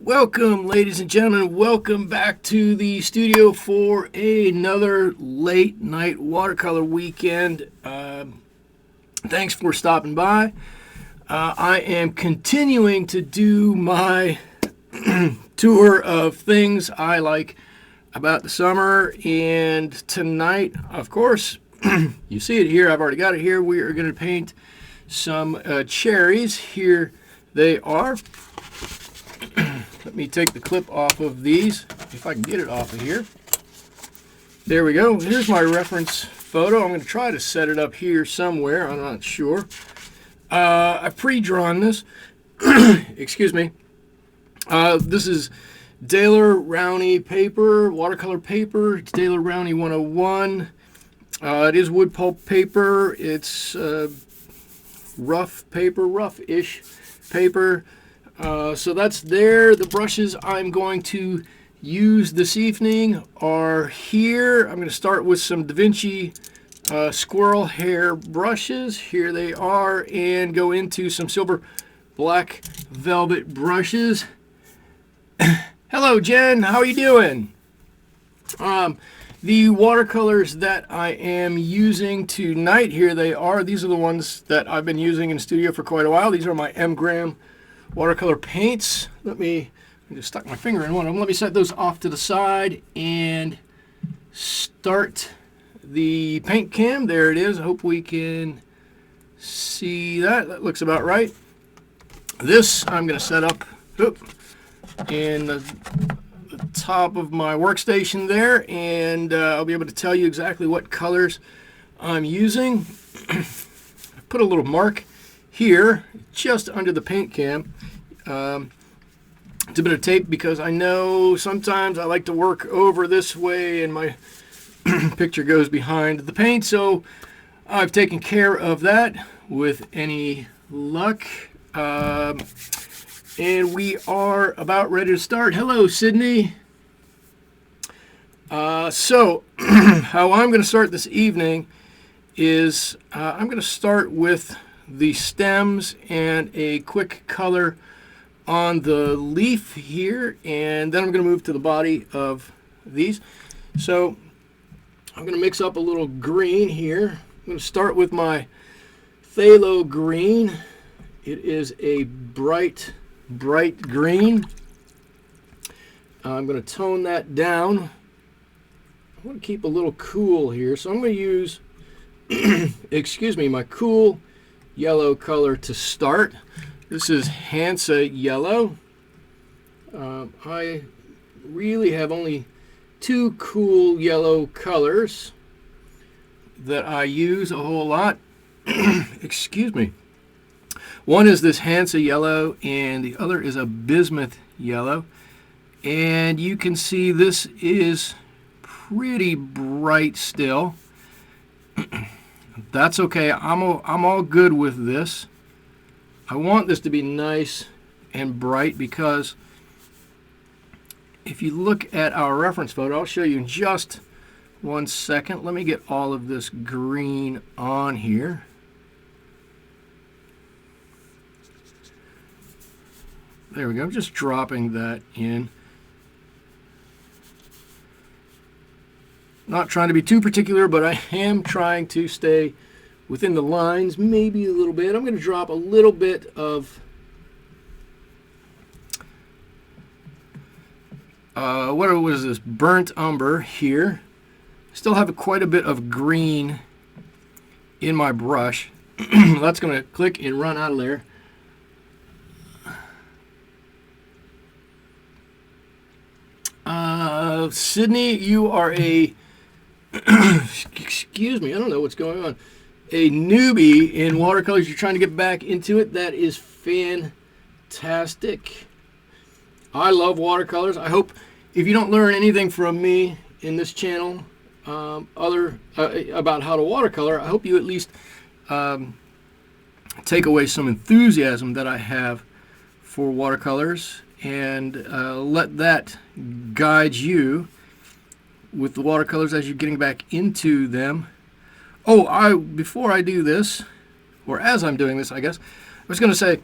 Welcome, ladies and gentlemen. Welcome back to the studio for another late night watercolor weekend. Thanks for stopping by. I am continuing to do my tour of things I like about the summer, and tonight, of course, you see it here. I've already got it here. We are going to paint some cherries. Here they are. Let me take the clip off of these, if I can get it off of here. There we go. Here's my reference photo. I'm going to try to set it up here somewhere. I'm not sure. I've pre-drawn this. Excuse me. This is Daler-Rowney paper, watercolor paper. It's Daler-Rowney 101. It is wood pulp paper. It's rough paper, rough-ish paper. So that's there. The brushes I'm going to use this evening are here. I'm going to start with some Da Vinci squirrel hair brushes. Here they are, and go into some silver black velvet brushes. Hello, Jen. How are you doing? The watercolors that I am using tonight, here they are. These are the ones that I've been using in the studio for quite a while. These are my M-gram watercolor paints. I just stuck my finger in one of them. Let me set those off to the side and start the paint cam. There it is. I hope we can see that. That looks about right. This I'm going to set up in the top of my workstation there, and I'll be able to tell you exactly what colors I'm using. I put a little mark here just under the paint cam. It's a bit of tape because I know sometimes I like to work over this way and my picture goes behind the paint, so I've taken care of that with any luck. And we are about ready to start. Hello, Sydney. So how I'm going to start this evening is I'm going to start with the stems and a quick color on the leaf here, and then I'm going to move to the body of these. So I'm going to mix up a little green here. I'm going to start with my phthalo green. It is a bright green. I'm going to tone that down. I want to keep a little cool here, so I'm going to use excuse me, my cool yellow color to start. This is Hansa Yellow. I really have only two cool yellow colors that I use a whole lot. Excuse me. One is this Hansa Yellow, and the other is a bismuth yellow. And you can see this is pretty bright still. That's okay. I'm all good with this. I want this to be nice and bright because if you look at our reference photo, I'll show you in just 1 second. Let me get all of this green on here. There we go. I'm just dropping that in. Not trying to be too particular, but I am trying to stay within the lines, maybe a little bit. I'm going to drop a little bit of what was this, burnt umber here. Still have quite a bit of green in my brush. That's going to click and run out of there. Sydney, you are a excuse me, I don't know what's going on. A newbie in watercolors. You're trying to get back into it. That is fantastic. I love watercolors. I hope if you don't learn anything from me in this channel about how to watercolor, I hope you at least take away some enthusiasm that I have for watercolors, and let that guide you with the watercolors as you're getting back into them. Oh, before I do this, or as I'm doing this, I guess, I was going to say,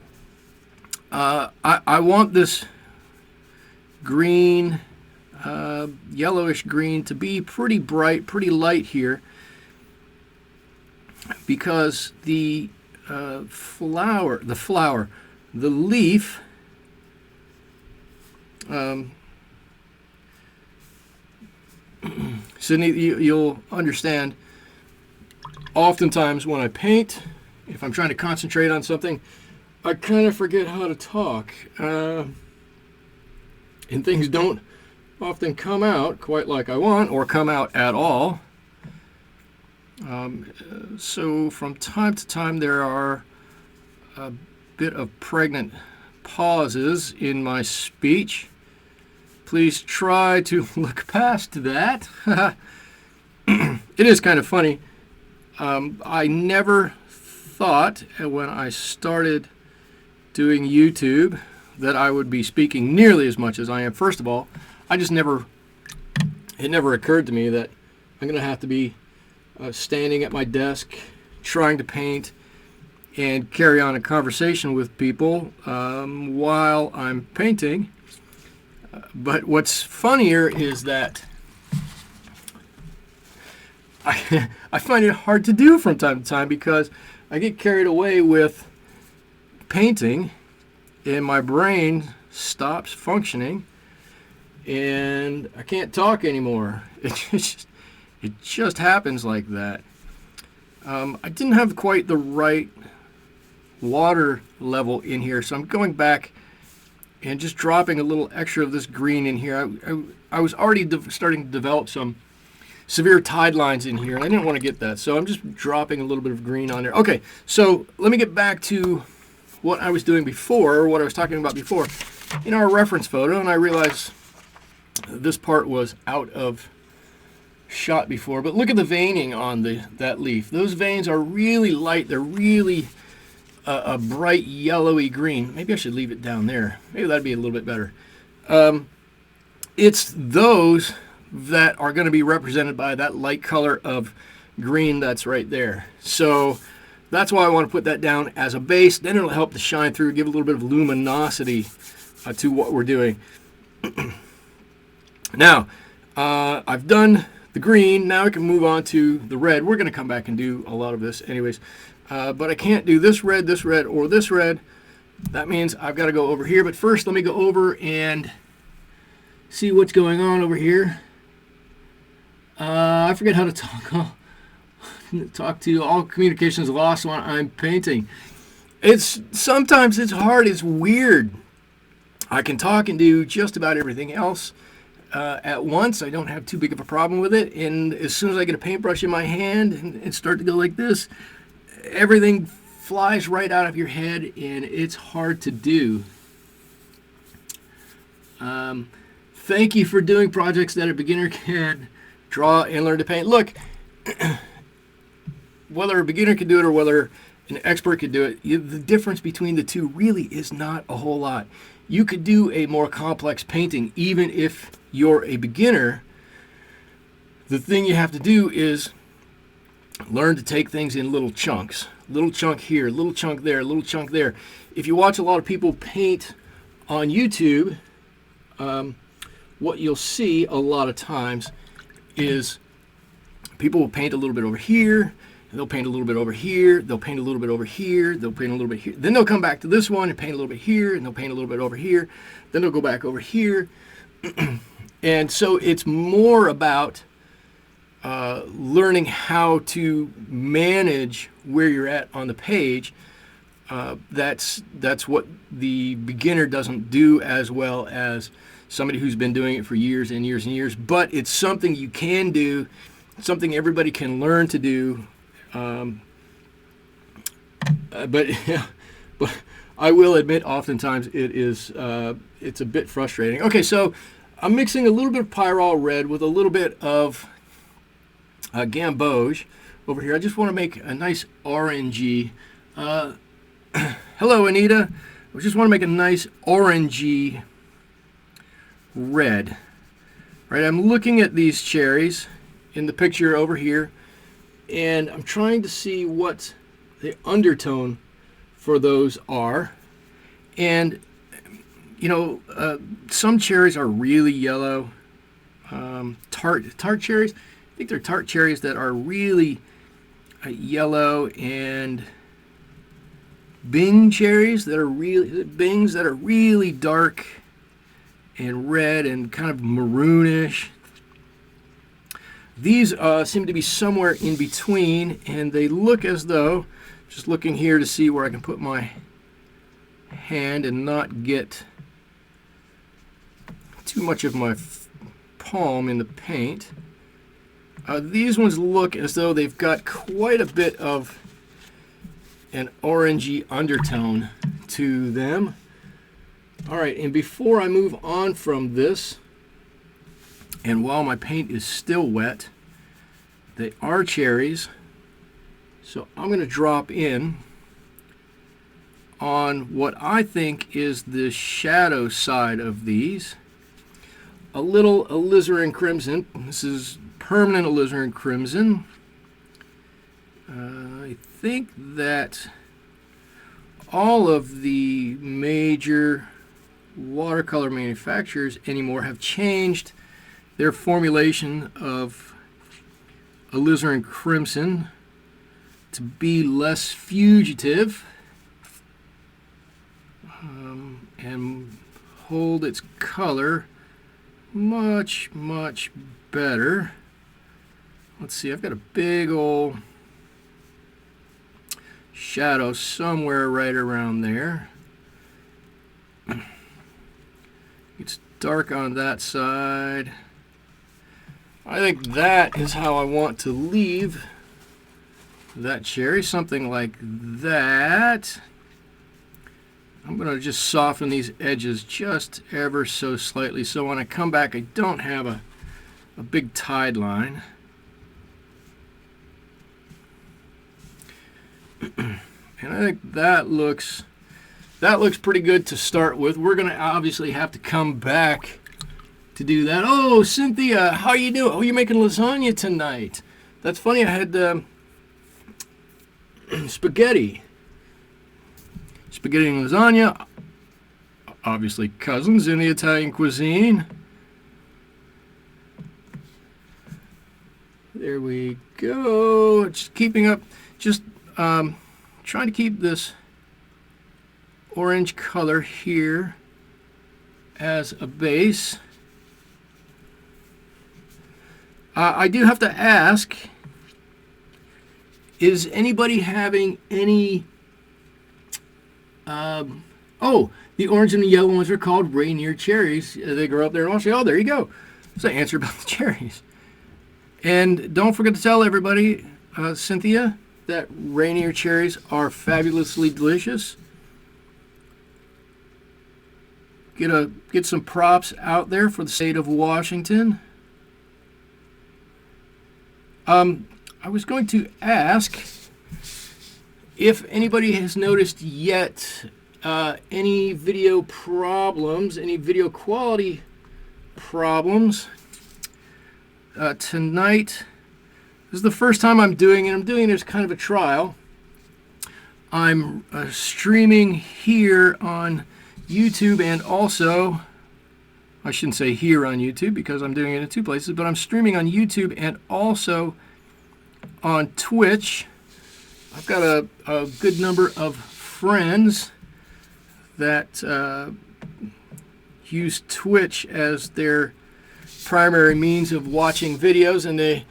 I want this green, yellowish green to be pretty bright, pretty light here, because the leaf, so you'll understand, oftentimes when I paint, if I'm trying to concentrate on something, I kind of forget how to talk, and things don't often come out quite like I want, or come out at all. So from time to time there are a bit of pregnant pauses in my speech. Please try to look past that. It is kind of funny. I never thought when I started doing YouTube that I would be speaking nearly as much as I am. First of all, it never occurred to me that I'm going to have to be standing at my desk trying to paint and carry on a conversation with people while I'm painting. But what's funnier is that I find it hard to do from time to time, because I get carried away with painting and my brain stops functioning and I can't talk anymore. It just happens like that. I didn't have quite the right water level in here, so I'm going back and just dropping a little extra of this green in here. I was already starting to develop some severe tide lines in here, and I didn't want to get that, so I'm just dropping a little bit of green on there. Okay, so let me get back to what I was doing before, or what I was talking about before, in our reference photo, and I realized this part was out of shot before, but look at the veining on that leaf. Those veins are really light. They're really a bright yellowy green. Maybe I should leave it down there. Maybe that'd be a little bit better. It's those that are going to be represented by that light color of green that's right there. So that's why I want to put that down as a base. Then it'll help to shine through, give a little bit of luminosity to what we're doing. Now, I've done the green. Now I can move on to the red. We're going to come back and do a lot of this anyways. But I can't do this red, or this red. That means I've got to go over here. But first, let me go over and see what's going on over here. I forget how to talk. Talk to you. All communication is lost when I'm painting. Sometimes it's hard. It's weird. I can talk and do just about everything else at once. I don't have too big of a problem with it. And as soon as I get a paintbrush in my hand and start to go like this, everything flies right out of your head, and it's hard to do. Thank you for doing projects that a beginner can draw and learn to paint. Look, whether a beginner can do it or whether an expert could do it, the difference between the two really is not a whole lot. You could do a more complex painting even if you're a beginner. The thing you have to do is learn to take things in little chunks. Little chunk here, little chunk there, little chunk there. If you watch a lot of people paint on YouTube, what you'll see a lot of times is people will paint a little bit over here, and they'll paint a little bit over here, they'll paint a little bit over here, they'll paint a little bit here. Then they'll come back to this one and paint a little bit here, and they'll paint a little bit over here. Then they'll go back over here. And so it's more about learning how to manage where you're at on the page. That's what the beginner doesn't do as well as somebody who's been doing it for years and years and years. But it's something you can do, something everybody can learn to do. But I will admit, oftentimes it's a bit frustrating. Okay, so I'm mixing a little bit of Pyrrole red with a little bit of Gamboge over here. I just want to make a nice orangey. Hello, Anita. I just want to make a nice orangey red. Right, I'm looking at these cherries in the picture over here, and I'm trying to see what the undertone for those are. And you know, some cherries are really yellow. Tart cherries. I think they're tart cherries that are really yellow, and Bing cherries that are really dark and red and kind of maroonish. These seem to be somewhere in between, and they look as though, just looking here to see where I can put my hand and not get too much of my palm in the paint. These ones look as though they've got quite a bit of an orangey undertone to them. All right, and before I move on from this, and while my paint is still wet, they are cherries, so I'm going to drop in on what I think is the shadow side of these. A little alizarin crimson. This is permanent alizarin crimson. I think that all of the major watercolor manufacturers anymore have changed their formulation of alizarin crimson to be less fugitive and hold its color much better. Let's see, I've got a big old shadow somewhere right around there. It's dark on that side. I think that is how I want to leave that cherry, something like that. I'm going to just soften these edges just ever so slightly, so when I come back I don't have a big tide line. And I think that looks pretty good to start with. We're going to obviously have to come back to do that. Oh, Cynthia, how you doing? Oh, you're making lasagna tonight. That's funny. I had spaghetti and lasagna, obviously cousins in the Italian cuisine. There we go. Just keeping up, just trying to keep this orange color here as a base. I do have to ask, is anybody having any oh, the orange and the yellow ones are called Rainier cherries. They grow up there in Austria. Oh, there you go. That's the answer about the cherries. And don't forget to tell everybody, Cynthia, that Rainier cherries are fabulously delicious. Get some props out there for the state of Washington. I was going to ask if anybody has noticed yet any video problems, any video quality problems. Tonight, this is the first time I'm doing it. I'm doing it as kind of a trial. I'm streaming here on YouTube, and also, I shouldn't say here on YouTube because I'm doing it in two places, but I'm streaming on YouTube and also on Twitch. I've got a good number of friends that use Twitch as their primary means of watching videos, and they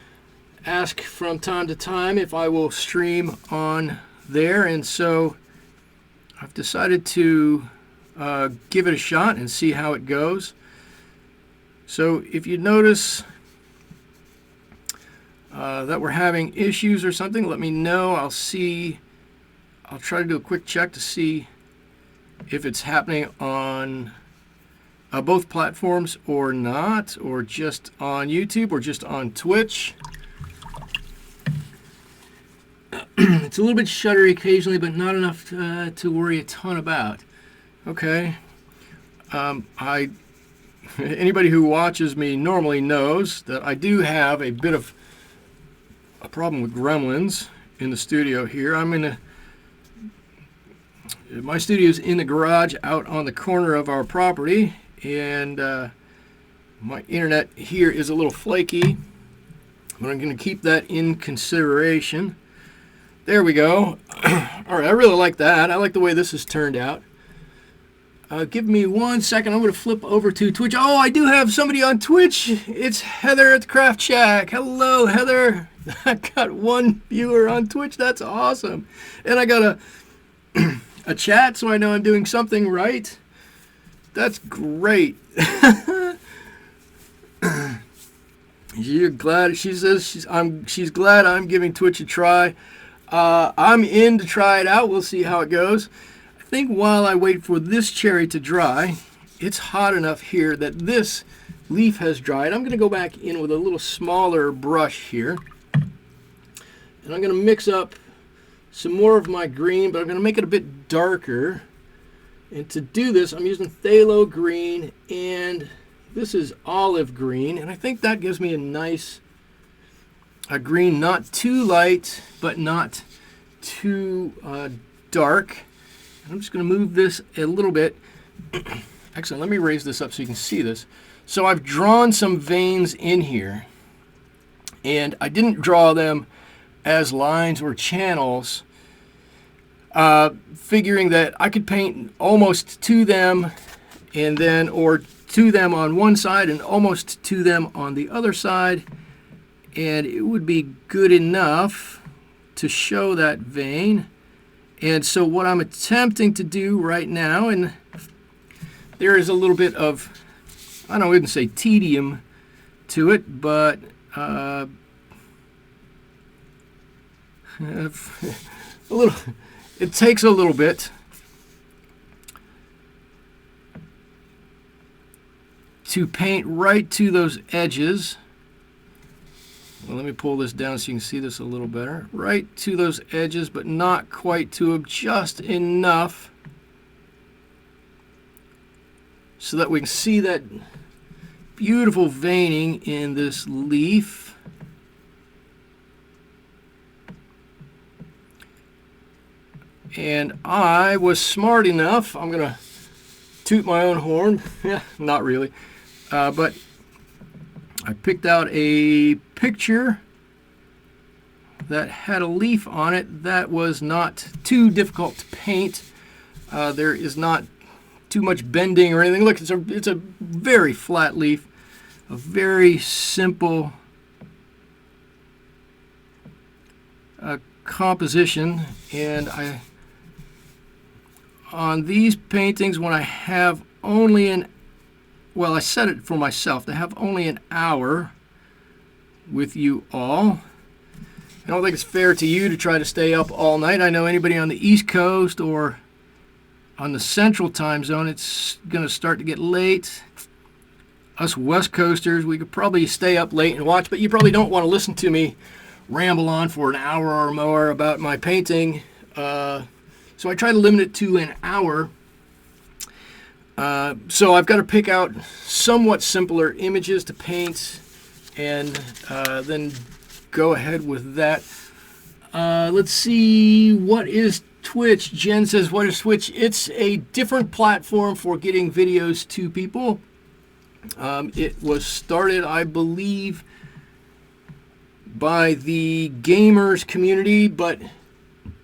ask from time to time if I will stream on there, and so I've decided to give it a shot and see how it goes. So if you notice that we're having issues or something, let me know. I'll try to do a quick check to see if it's happening on both platforms or not, or just on YouTube or just on Twitch. It's a little bit shuttery occasionally, but not enough to worry a ton about. Okay. Anybody who watches me normally knows that I do have a bit of a problem with gremlins in the studio here. I'm going to My studio is in the garage out on the corner of our property, and my internet here is a little flaky, but I'm going to keep that in consideration. There we go. All right, I really like that. I like the way this has turned out. Give me 1 second. I'm going to flip over to Twitch. Oh, I do have somebody on Twitch. It's Heather at the Craft Shack. Hello, Heather. I got one viewer on Twitch. That's awesome. And I got a chat, so I know I'm doing something right. That's great. You're glad. She says she's glad I'm giving Twitch a try. I'm in to try it out. We'll see how it goes. I think while I wait for this cherry to dry, it's hot enough here that this leaf has dried. I'm going to go back in with a little smaller brush here, and I'm going to mix up some more of my green, but I'm going to make it a bit darker. And to do this, I'm using phthalo green, and this is olive green, and I think that gives me a nice green, not too light, but not too dark. I'm just going to move this a little bit. Actually, let me raise this up so you can see this. So I've drawn some veins in here, and I didn't draw them as lines or channels, figuring that I could paint almost to them, and then, or to them on one side and almost to them on the other side, and it would be good enough to show that vein. And so what I'm attempting to do right now, and there is a little bit of, I don't even say tedium to it, but a little, it takes a little bit to paint right to those edges. Well, let me pull this down so you can see this a little better. Right to those edges, but not quite to them, just enough so that we can see that beautiful veining in this leaf. And I was smart enough, I'm going to toot my own horn, yeah, not really, but I picked out a picture that had a leaf on it that was not too difficult to paint. There is not too much bending or anything. Look, it's a very flat leaf, a very simple composition. And on these paintings, when I have only I set it for myself to have only an hour with you all. I don't think it's fair to you to try to stay up all night. I know anybody on the East Coast or on the Central Time Zone, it's going to start to get late. Us West Coasters, we could probably stay up late and watch, but you probably don't want to listen to me ramble on for an hour or more about my painting. So I try to limit it to an hour. So I've got to pick out somewhat simpler images to paint, and then go ahead with that. Let's see, what is Twitch? Jen says, what is Twitch? It's a different platform for getting videos to people. It was started, I believe, by the gamers community, but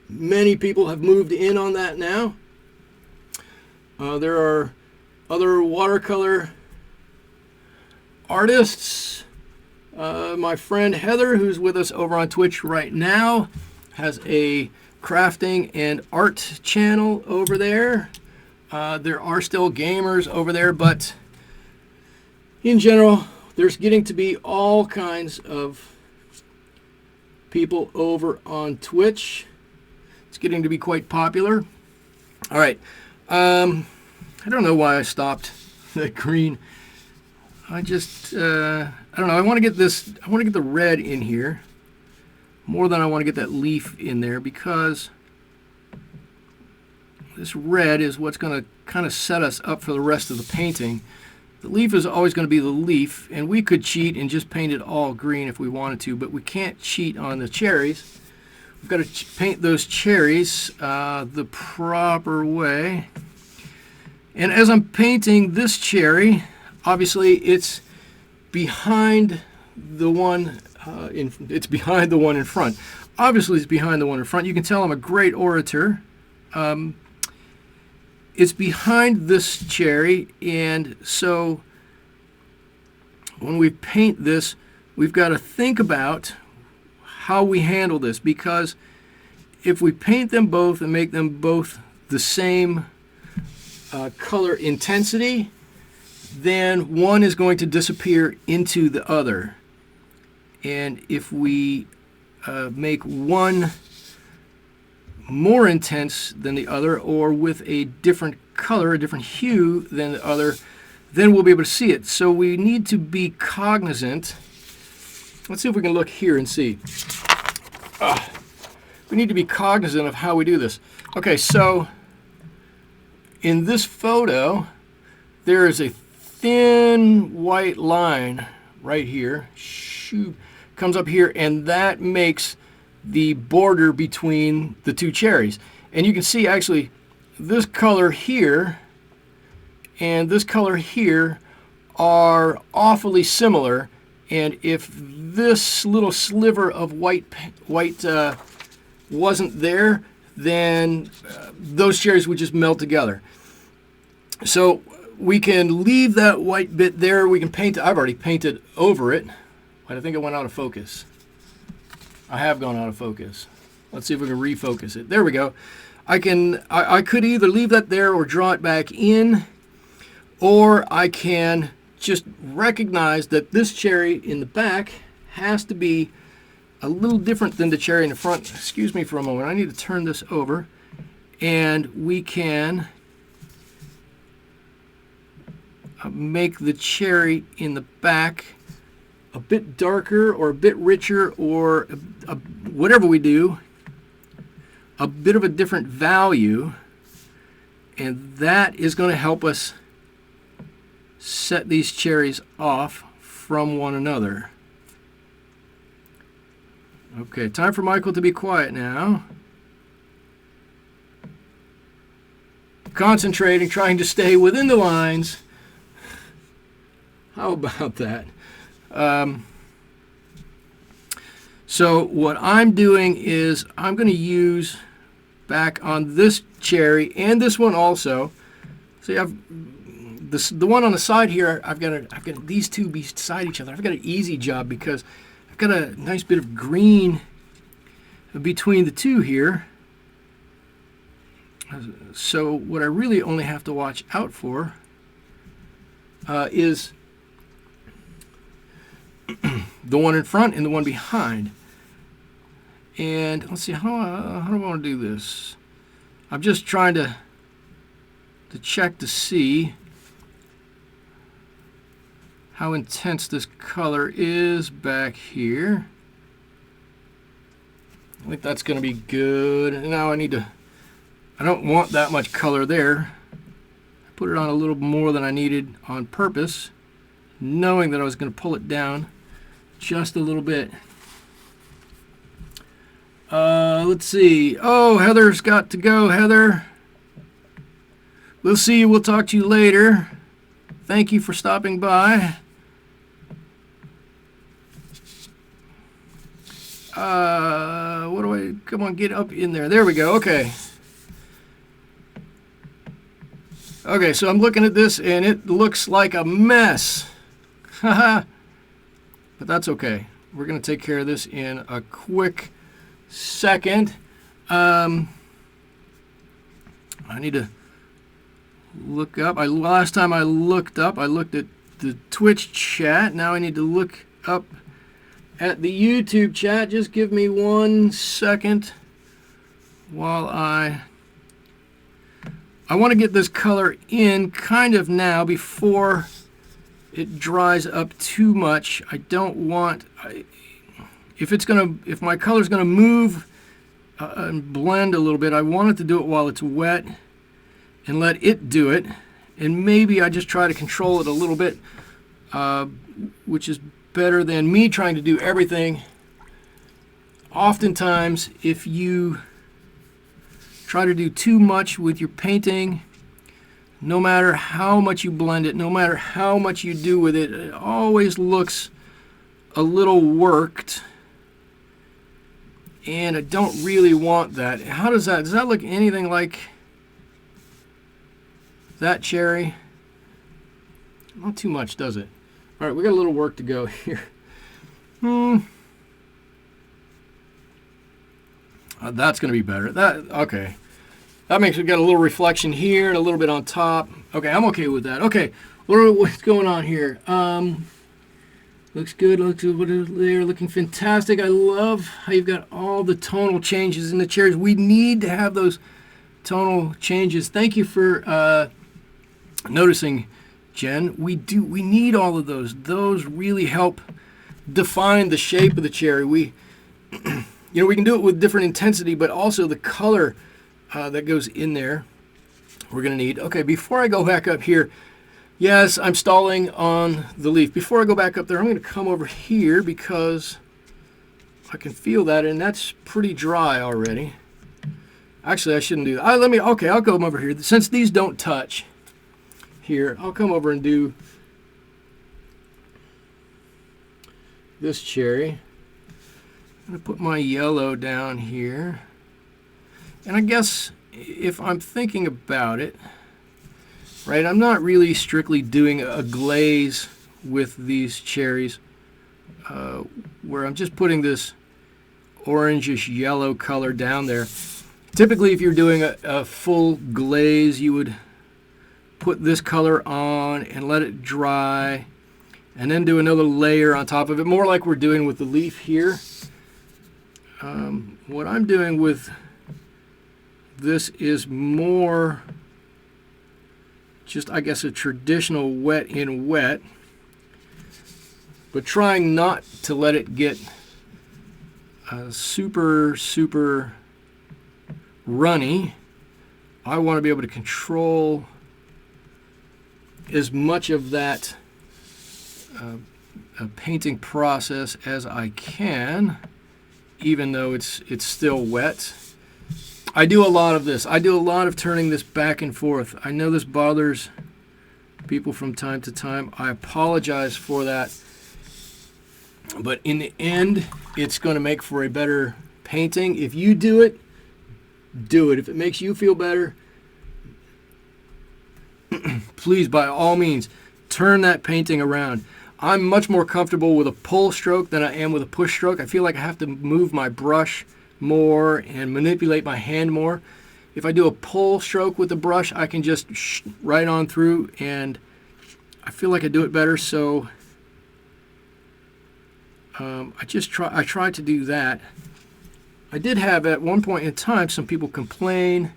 many people have moved in on that now. There are other watercolor artists. My friend Heather, who's with us over on Twitch right now, has a crafting and art channel over there. There are still gamers over there, but in general, there's getting to be all kinds of people over on Twitch. It's getting to be quite popular. All right. I don't know why I stopped that green. I just, I don't know. I want to get the red in here more than I want to get that leaf in there, because this red is what's going to kind of set us up for the rest of the painting. The leaf is always going to be the leaf, and we could cheat and just paint it all green if we wanted to, but we can't cheat on the cherries. I've got to paint those cherries the proper way. And as I'm painting this cherry, obviously it's behind the one it's behind the one in front. Obviously it's behind the one in front. You can tell I'm a great orator. It's behind this cherry, and so when we paint this, we've got to think about how we handle this, because if we paint them both and make them both the same color intensity, then one is going to disappear into the other. And if we make one more intense than the other, or with a different color, a different hue than the other, then we'll be able to see it. So we need to be cognizant. Let's see if we can look here and see. We need to be cognizant of how we do this. Okay, so in this photo, there is a thin white line right here. Comes up here, and that makes the border between the two cherries. And you can see actually this color here and this color here are awfully similar, and if this little sliver of white wasn't there, then those cherries would just melt together. So we can leave that white bit there. We can paint it. I've already painted over it, but I think it went out of focus. I have gone out of focus. Let's see if we can refocus it. There we go. I could either leave that there or draw it back in, or I can just recognize that this cherry in the back has to be a little different than the cherry in the front. Excuse me for a moment. I need to turn this over, and we can make the cherry in the back a bit darker or a bit richer, or whatever we do, a bit of a different value, and that is going to help us set these cherries off from one another. Okay, time for Michael to be quiet now. Concentrating, trying to stay within the lines. How about that? So what I'm doing is I'm going to use back on this cherry and this one also. See, I've the one on the side here. I've got these two beside each other. I've got an easy job because I've got a nice bit of green between the two here. So what I really only have to watch out for is the one in front and the one behind. And let's see, how do I want to do this? I'm just trying to check to see how intense this color is back here. I think that's going to be good. And now I don't want that much color there. I put it on a little more than I needed on purpose, knowing that I was going to pull it down just a little bit. Let's see. Oh, Heather's got to go. Heather, we'll see you. We'll talk to you later. Thank you for stopping by. Come on, get up in there. There we go. Okay. Okay, so I'm looking at this and it looks like a mess. Haha. But that's okay. We're going to take care of this in a quick second. I need to look up. Last time I looked up, I looked at the Twitch chat. Now I need to look up at the YouTube chat. Just give me 1 second while I want to get this color in kind of now before it dries up too much. I don't want, if my color's gonna move and blend a little bit, I want it to do it while it's wet and let it do it. And maybe I just try to control it a little bit, which is better than me trying to do everything oftentimes if you try to do too much with your painting, no matter how much you blend it, no matter how much you do with it, it always looks a little worked. And I don't really want that. How does that look anything like that cherry? Not too much, does it? All right, we got a little work to go here. That's going to be better. Okay. That makes we got a little reflection here and a little bit on top. Okay, I'm okay with that. Okay, what's going on here? Looks good. Looks good. They're looking fantastic. I love how you've got all the tonal changes in the cherries. We need to have those tonal changes. Thank you for noticing, Jen. We need all of those. Those really help define the shape of the cherry. We can do it with different intensity, but also the color that goes in there we're going to need. Okay, before I go back up here, yes, I'm stalling on the leaf. Before I go back up there, I'm going to come over here because I can feel that, and that's pretty dry already. Actually, I shouldn't do that. I'll go over here. Since these don't touch here, I'll come over and do this cherry. I'm going to put my yellow down here. And I guess if I'm thinking about it, right, I'm not really strictly doing a glaze with these cherries where I'm just putting this orangish yellow color down there. Typically, if you're doing a full glaze, you would put this color on and let it dry and then do another layer on top of it, more like we're doing with the leaf here. What I'm doing with this is more just, I guess, a traditional wet in wet, but trying not to let it get super runny. I want to be able to control as much of that painting process as I can, even though it's still wet. I do a lot of this. I do a lot of turning this back and forth. I know this bothers people from time to time. I apologize for that. But in the end, it's going to make for a better painting. If you do it, do it. If it makes you feel better, please, by all means, turn that painting around. I'm much more comfortable with a pull stroke than I am with a push stroke. I feel like I have to move my brush more and manipulate my hand more. If I do a pull stroke with the brush, I can just right on through, and I feel like I do it better. So I try to do that. I did have at one point in time some people complain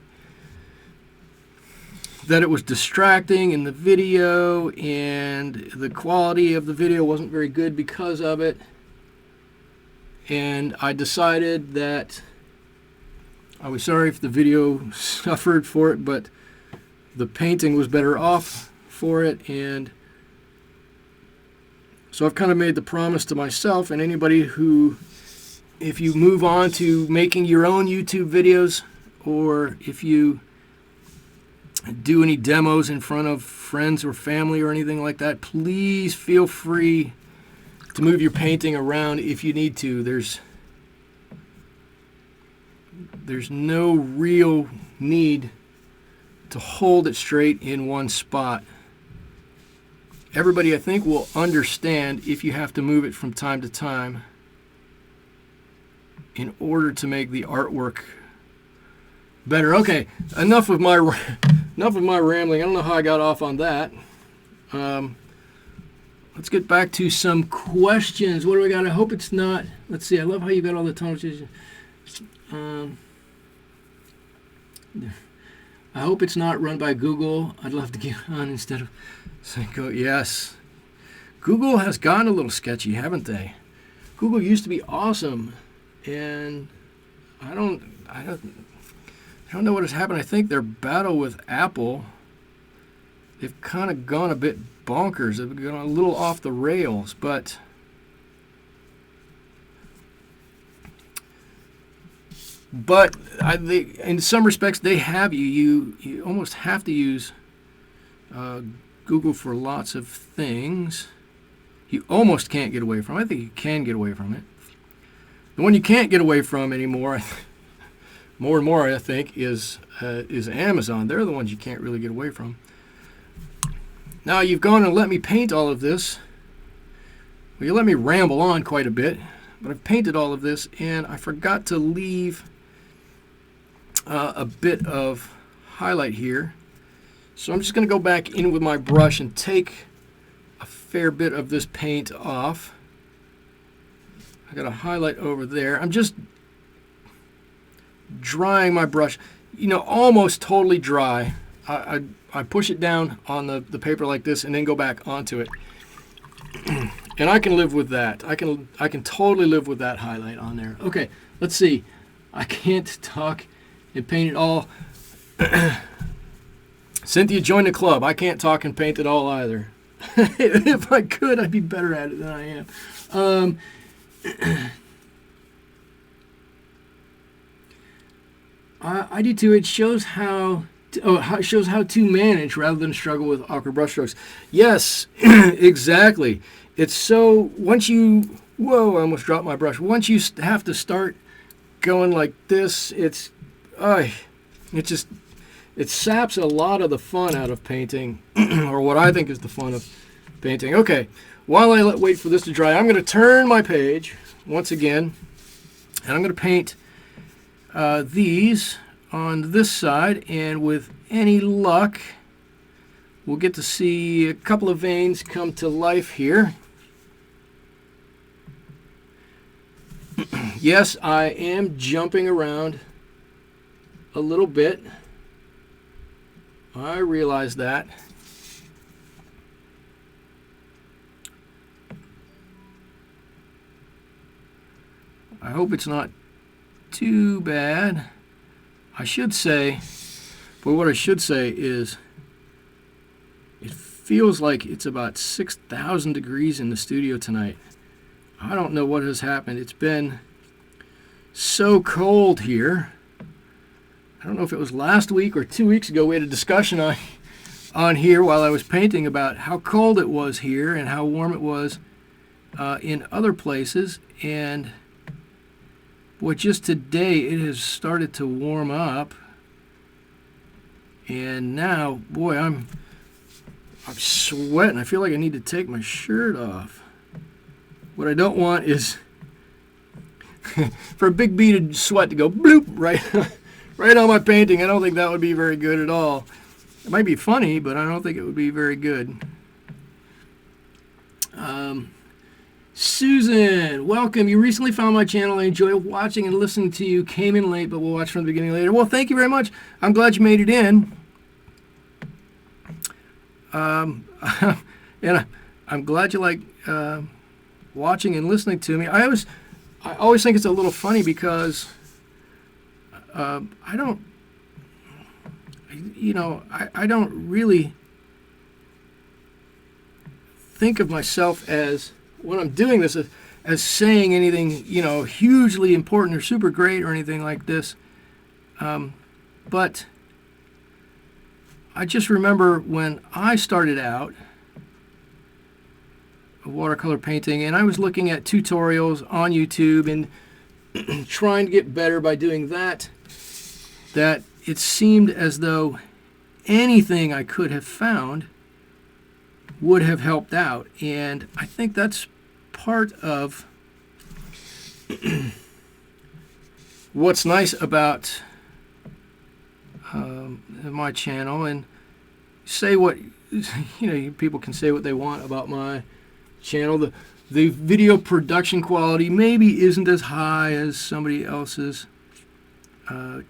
that it was distracting in the video and the quality of the video wasn't very good because of it. And I decided that I was sorry if the video suffered for it, but the painting was better off for it. And so I've kind of made the promise to myself and anybody who, if you move on to making your own YouTube videos, or if you do any demos in front of friends or family or anything like that, please feel free to move your painting around if you need to. There's no real need to hold it straight in one spot. Everybody, I think, will understand if you have to move it from time to time in order to make the artwork better. Okay, enough of my rambling. I don't know how I got off on that. Let's get back to some questions. What do we got? I hope it's not. Let's see. I love how you got all the tonal changes. I hope it's not run by Google. I'd love to get on instead of saying go. Yes, Google has gotten a little sketchy, haven't they? Google used to be awesome, and I don't know what has happened. I think their battle with Apple, they've kind of gone a bit bonkers. They've gone a little off the rails, but But in some respects, they have you. You almost have to use Google for lots of things. You almost can't get away from it. I think you can get away from it. The one you can't get away from anymore, more and more, I think, is Amazon. They're the ones you can't really get away from. Now, you've gone and let me paint all of this. Well, you let me ramble on quite a bit, but I've painted all of this, and I forgot to leave a bit of highlight here. So I'm just going to go back in with my brush and take a fair bit of this paint off. I got a highlight over there. I'm just drying my brush, almost totally dry. I push it down on the paper like this and then go back onto it. And I can live with that. I can totally live with that highlight on there. Okay, let's see. I can't talk and paint it all. Cynthia joined the club. I can't talk and paint it all either. If I could, I'd be better at it than I am. I do too. It shows how to manage rather than struggle with awkward brushstrokes. Yes, exactly. It's so once you I almost dropped my brush. Once you have to start going like this, it saps a lot of the fun out of painting, or what I think is the fun of painting. Okay, while I wait for this to dry, I'm going to turn my page once again, and I'm going to paint these on this side, and with any luck, we'll get to see a couple of veins come to life here. Yes, I am jumping around a little bit. I realize that. I hope it's not too bad. I should say, but what I should say is it feels like it's about 6,000 degrees in the studio tonight. I don't know what has happened. It's been so cold here. I don't know if it was last week or 2 weeks ago we had a discussion on here while I was painting about how cold it was here and how warm it was in other places. And boy, just today it has started to warm up. And now, boy, I'm sweating. I feel like I need to take my shirt off. What I don't want is for a big beaded sweat to go bloop right on my painting. I don't think that would be very good at all. It might be funny, but I don't think it would be very good. Susan, welcome. You recently found my channel. I enjoy watching and listening to you. Came in late, but we'll watch from the beginning later. Well, thank you very much. I'm glad you made it in. And I'm glad you like watching and listening to me. I always think it's a little funny because I don't really think of myself as, when I'm doing this, as saying anything, hugely important or super great or anything like this. But I just remember when I started out watercolor painting, and I was looking at tutorials on YouTube and trying to get better by doing that it seemed as though anything I could have found would have helped out. And I think that's part of what's nice about my channel. And say what, people can say what they want about my channel. The video production quality maybe isn't as high as somebody else's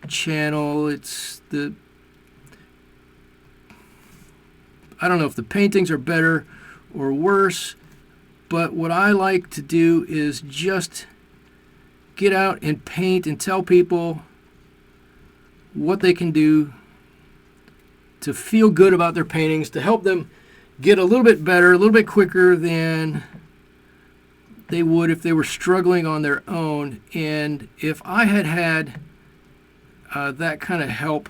channel. I don't know if the paintings are better or worse, but what I like to do is just get out and paint and tell people what they can do to feel good about their paintings, to help them get a little bit better, a little bit quicker than they would if they were struggling on their own. And if I had that kind of help,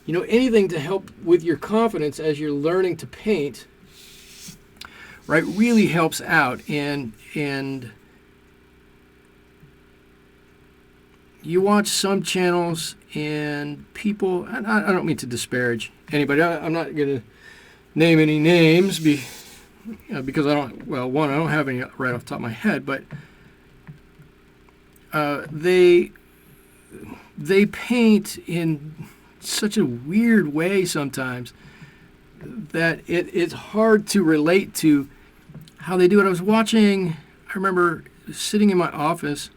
anything to help with your confidence as you're learning to paint, right, really helps out. And you watch some channels and people, I don't mean to disparage anybody. I'm not going to name any names because I don't, well, one, I don't have any right off the top of my head, but they paint in such a weird way sometimes that it's hard to relate to how they do it. I remember sitting in my office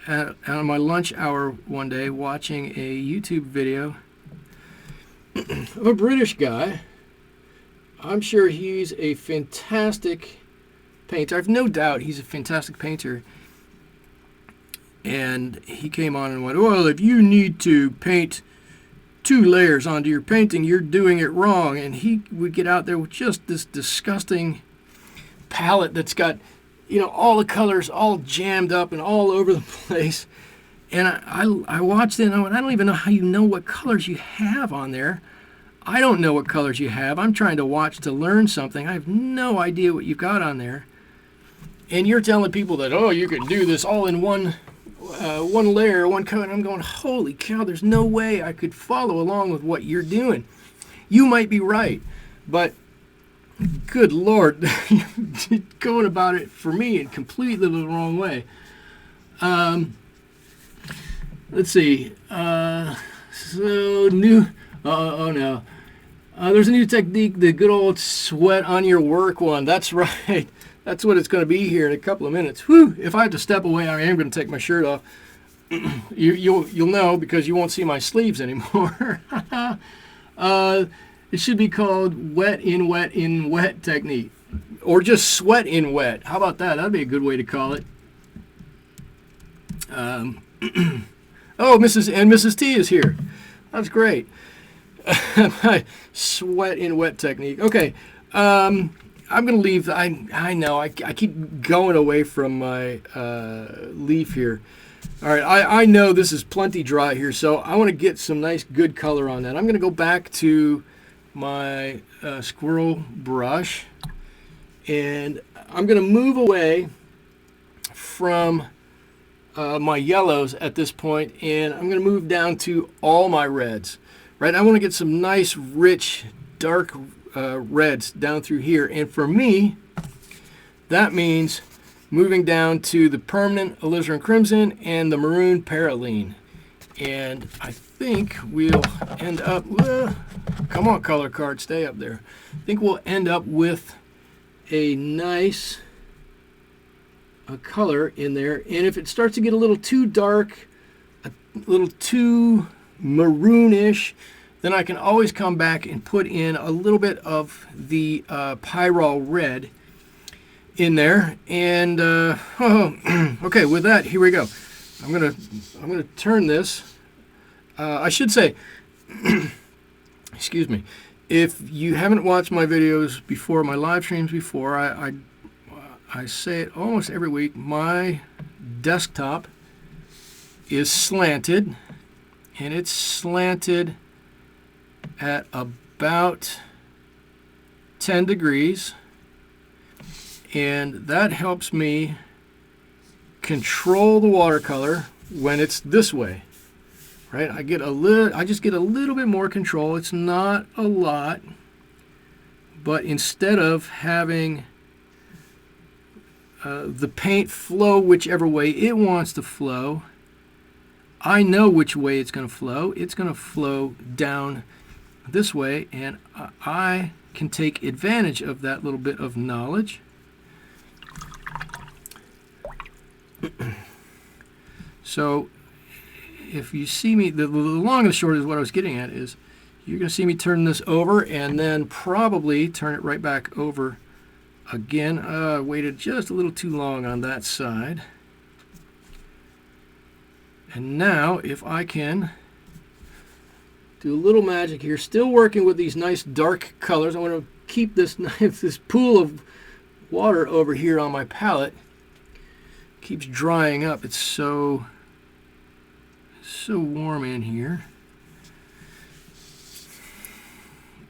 on my lunch hour one day watching a YouTube video of a British guy. I'm sure he's a fantastic painter. I've no doubt he's a fantastic painter. And he came on and went, well, if you need to paint 2 layers onto your painting, you're doing it wrong. And he would get out there with just this disgusting palette that's got, all the colors all jammed up and all over the place. And I watched it and I went, I don't even know how you know what colors you have on there. I don't know what colors you have. I'm trying to watch to learn something. I have no idea what you've got on there. And you're telling people that, oh, you can do this all in one layer, one coat. And I'm going, holy cow, there's no way I could follow along with what you're doing. You might be right, but good Lord, you're going about it for me in completely the wrong way. Let's see. There's a new technique, the good old sweat on your work one. That's right. That's what it's going to be here in a couple of minutes. Whew, if I have to step away, I am going to take my shirt off. You'll know because you won't see my sleeves anymore. It should be called wet in wet technique. Or just sweat in wet. How about that? That'd be a good way to call it. Oh, Mrs. T is here. That's great. Sweat in wet technique. Okay. I'm going to leave. I know. I keep going away from my leaf here. All right. I know this is plenty dry here, so I want to get some nice good color on that. I'm going to go back to my squirrel brush, and I'm going to move away from my yellows at this point, and I'm going to move down to all my reds. Right, I want to get some nice, rich, dark reds down through here. And for me, that means moving down to the permanent alizarin crimson and the maroon paraline. And I think we'll end up, come on, color card, stay up there. I think we'll end up with a nice color in there. And if it starts to get a little too dark, a little too maroonish, then I can always come back and put in a little bit of the pyrrole red in there. And okay, with that, here we go. I'm gonna turn this. I should say, excuse me, if you haven't watched my videos before, my live streams before, I say it almost every week. My desktop is slanted. And it's slanted at about 10 degrees. And that helps me control the watercolor when it's this way. Right? I just get a little bit more control. It's not a lot. But instead of having the paint flow whichever way it wants to flow, I know which way it's going to flow. It's going to flow down this way, and I can take advantage of that little bit of knowledge. So if you see me, the long and the short is what I was getting at is you're going to see me turn this over and then probably turn it right back over again. I waited just a little too long on that side. And now, if I can do a little magic here, still working with these nice dark colors. I want to keep this this pool of water over here on my palette. Keeps drying up. It's so So warm in here.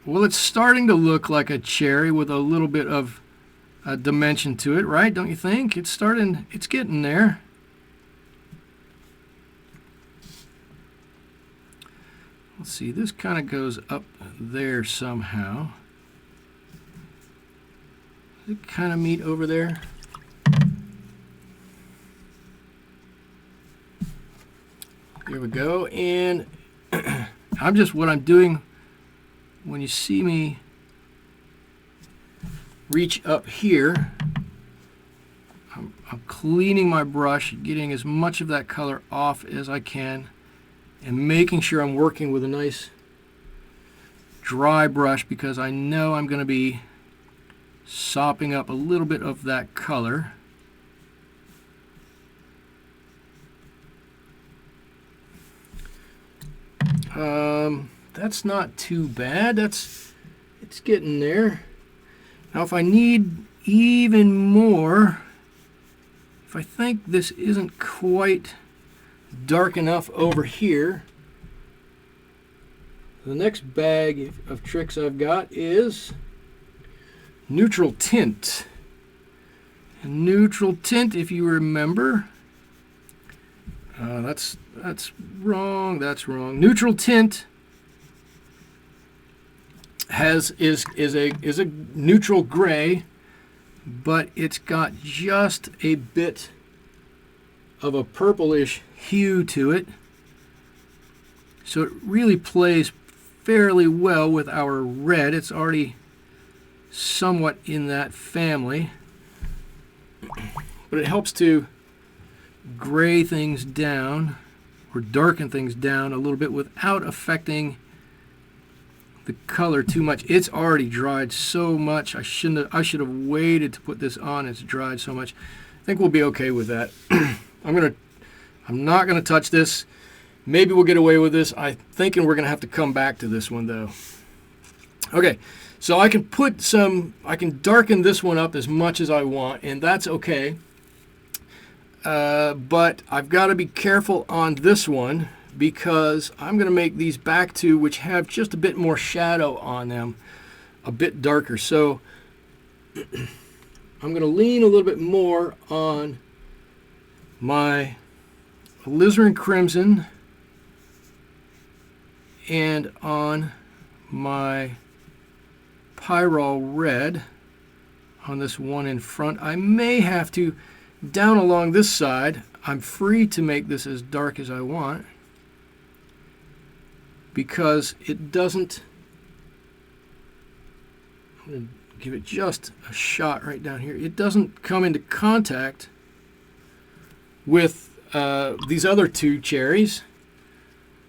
Well, it's starting to look like a cherry with a little bit of a dimension to it, right? Don't you think? It's getting there. Let's see, this kind of goes up there somehow. Does it kind of meet over there? There we go. And what I'm doing when you see me reach up here, I'm cleaning my brush, getting as much of that color off as I can, and making sure I'm working with a nice dry brush, because I know I'm going to be sopping up a little bit of that color. That's not too bad. It's getting there. Now if I need even more, if I think this isn't quite dark enough over here, the next bag of tricks I've got is neutral tint. And neutral tint, if you remember, that's wrong. That's wrong. Neutral tint is a neutral gray, but it's got just a bit of a purplish hue to it, so it really plays fairly well with our red. It's already somewhat in that family, but it helps to gray things down or darken things down a little bit without affecting the color too much. It's already dried so much. I should have waited to put this on. It's dried so much. I think we'll be okay with that. I'm not gonna touch this. Maybe we'll get away with this. I'm thinking we're gonna have to come back to this one though. Okay, so I can darken this one up as much as I want, and that's okay. But I've got to be careful on this one, because I'm going to make these back two, which have just a bit more shadow on them, a bit darker. So I'm going to lean a little bit more on my alizarin crimson and on my pyrrole red on this one in front. I may have to, down along this side, I'm free to make this as dark as I want, because it doesn't, I'm going to give it just a shot right down here. It doesn't come into contact with these other two cherries.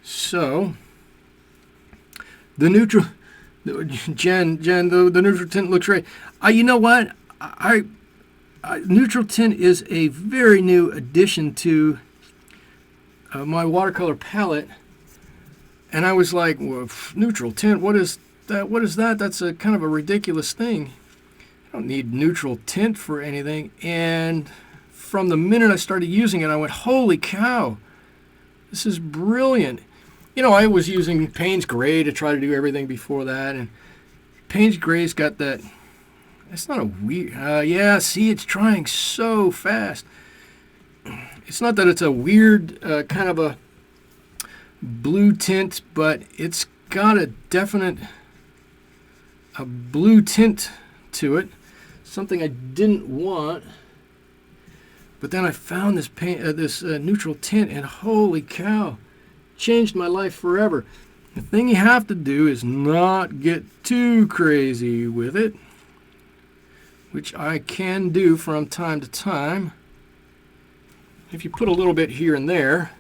So the neutral, Jen, the neutral tint looks great. You know what? Neutral tint is a very new addition to my watercolor palette. And I was like, well, neutral tint, what is that? What is that? That's a kind of a ridiculous thing. I don't need neutral tint for anything. And from the minute I started using it, I went, holy cow, this is brilliant. You know, I was using Payne's Gray to try to do everything before that, and Payne's Gray's got that, it's not a weird, yeah, see, it's trying so fast. It's not that it's a weird kind of a blue tint, but it's got a definite blue tint to it, something I didn't want. But then I found this neutral tint, and holy cow, changed my life forever. The thing you have to do is not get too crazy with it, which I can do from time to time. If you put a little bit here and there,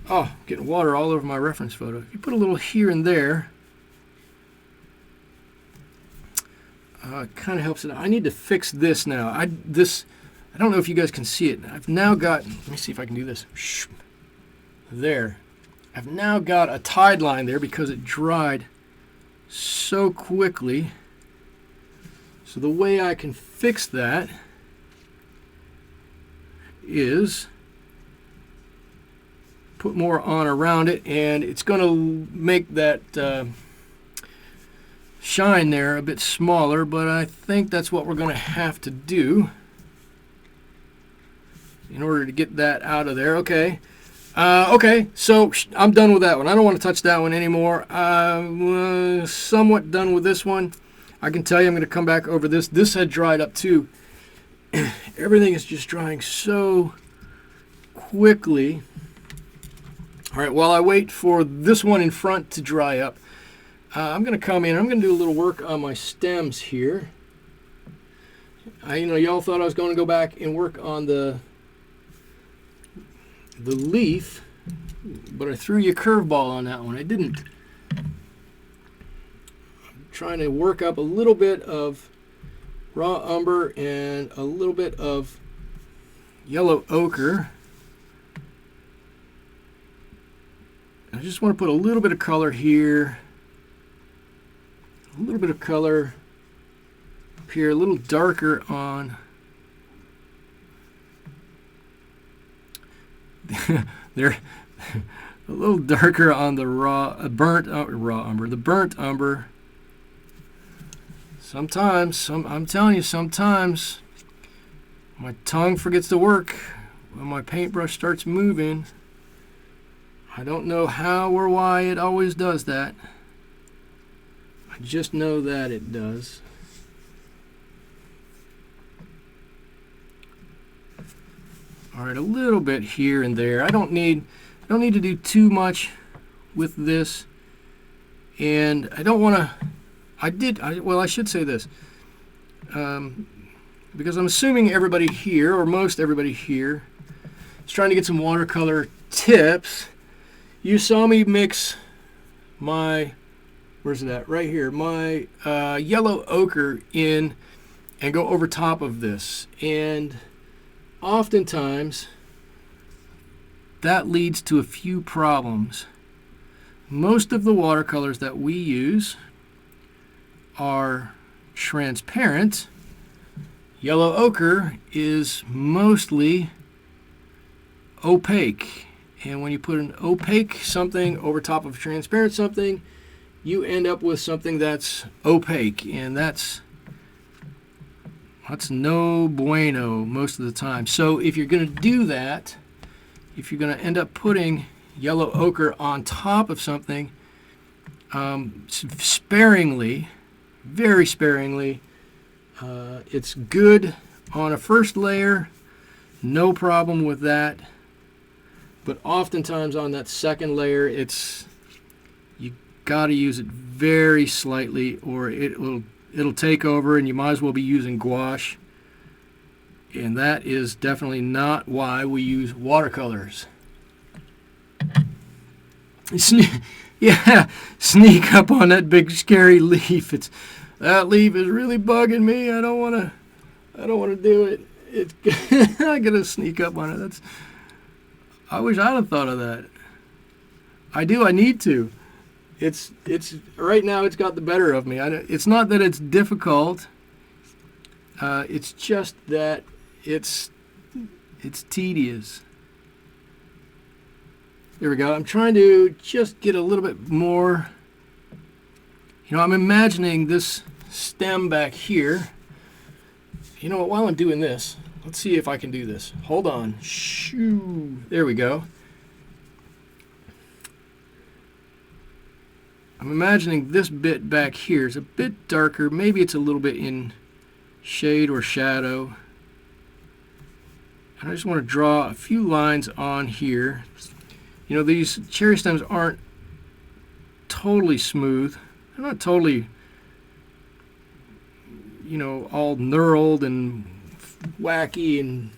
oh, getting water all over my reference photo. If you put a little here and there, it kind of helps it out. I need to fix this now. I don't know if you guys can see it. I've now got, let me see if I can do this. There. I've now got a tide line there because it dried so quickly. So the way I can fix that is put more on around it, and it's going to make that shine there a bit smaller, but I think that's what we're going to have to do in order to get that out of there. Okay. Okay, so I'm done with that one. I don't want to touch that one anymore. Somewhat done with this one. I can tell you I'm going to come back over this. This had dried up too. Everything is just drying so quickly. All right, while I wait for this one in front to dry up, I'm going to come in. I'm going to do a little work on my stems here. Y'all thought I was going to go back and work on the leaf, but I threw you a curveball on that one. I didn't. I'm trying to work up a little bit of raw umber and a little bit of yellow ochre. I just want to put a little bit of color here, a little bit of color up here, a little darker on they're a little darker on the burnt umber. Sometimes, I'm telling you, sometimes my tongue forgets to work when my paintbrush starts moving. I don't know how or why it always does that. I just know that it does. All right, a little bit here and there. I don't need to do too much with this, and I don't want to. I should say this, because I'm assuming everybody here, or most everybody here, is trying to get some watercolor tips. You saw me mix my, where's that? Right here, my yellow ochre in and go over top of this, and oftentimes that leads to a few problems. Most of the watercolors that we use are transparent. Yellow ochre is mostly opaque, and when you put an opaque something over top of transparent something, you end up with something that's opaque, and that's no bueno most of the time. So if you're going to do that, if you're going to end up putting yellow ochre on top of something, sparingly, very sparingly, it's good on a first layer, no problem with that. But oftentimes on that second layer, you got to use it very slightly, or it'll take over, and you might as well be using gouache. And that is definitely not why we use watercolors. Sneak up on that big scary leaf. That leaf is really bugging me. I don't want to do it. I gotta sneak up on it. I wish I'd have thought of that. I need to. It's right now it's got the better of me. It's not that it's difficult. It's just that it's tedious. There we go. I'm trying to just get a little bit more. I'm imagining this stem back here. You know what? While I'm doing this, let's see if I can do this. Hold on. Shoo. There we go. I'm imagining this bit back here is a bit darker. Maybe it's a little bit in shade or shadow. And I just want to draw a few lines on here. These cherry stems aren't totally smooth. They're not totally, all knurled and wacky and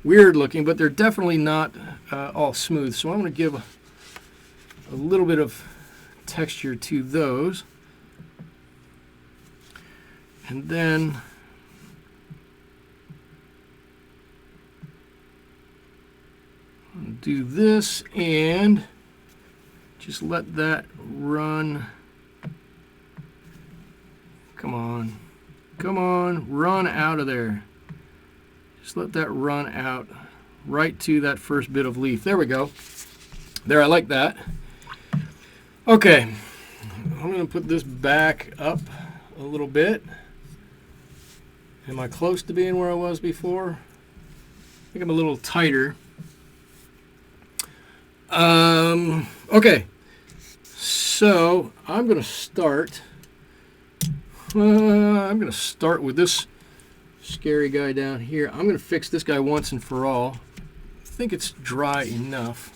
weird looking, but they're definitely not all smooth. So I'm going to give a little bit of texture to those. And then I'll do this and just let that run. Come on, run out of there. Just let that run out right to that first bit of leaf. There we go. There, I like that. Okay, I'm going to put this back up a little bit. Am I close to being where I was before? I think I'm a little tighter. Okay, so I'm going to start. I'm going to start with this scary guy down here. I'm going to fix this guy once and for all. I think it's dry enough.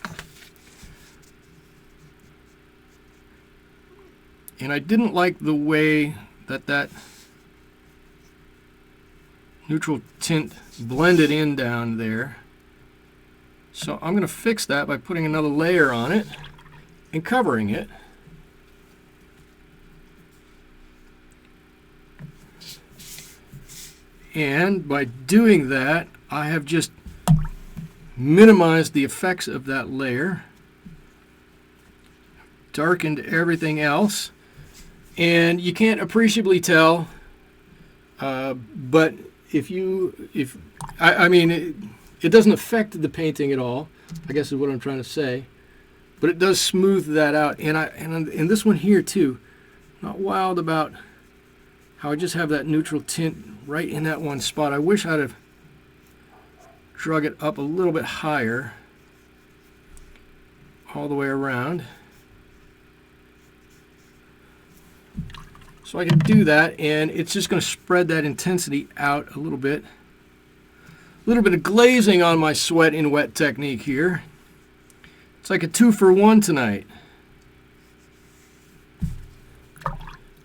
And I didn't like the way that neutral tint blended in down there. So I'm going to fix that by putting another layer on it and covering it. And by doing that, I have just minimized the effects of that layer, darkened everything else, and you can't appreciably tell, but I mean, it doesn't affect the painting at all, I guess is what I'm trying to say, but it does smooth that out. And in this one here too, not wild about how I just have that neutral tint right in that one spot. I wish I'd have drug it up a little bit higher all the way around. So I can do that, and it's just going to spread that intensity out a little bit. A little bit of glazing on my sweat in wet technique here. It's like a 2-for-1 tonight.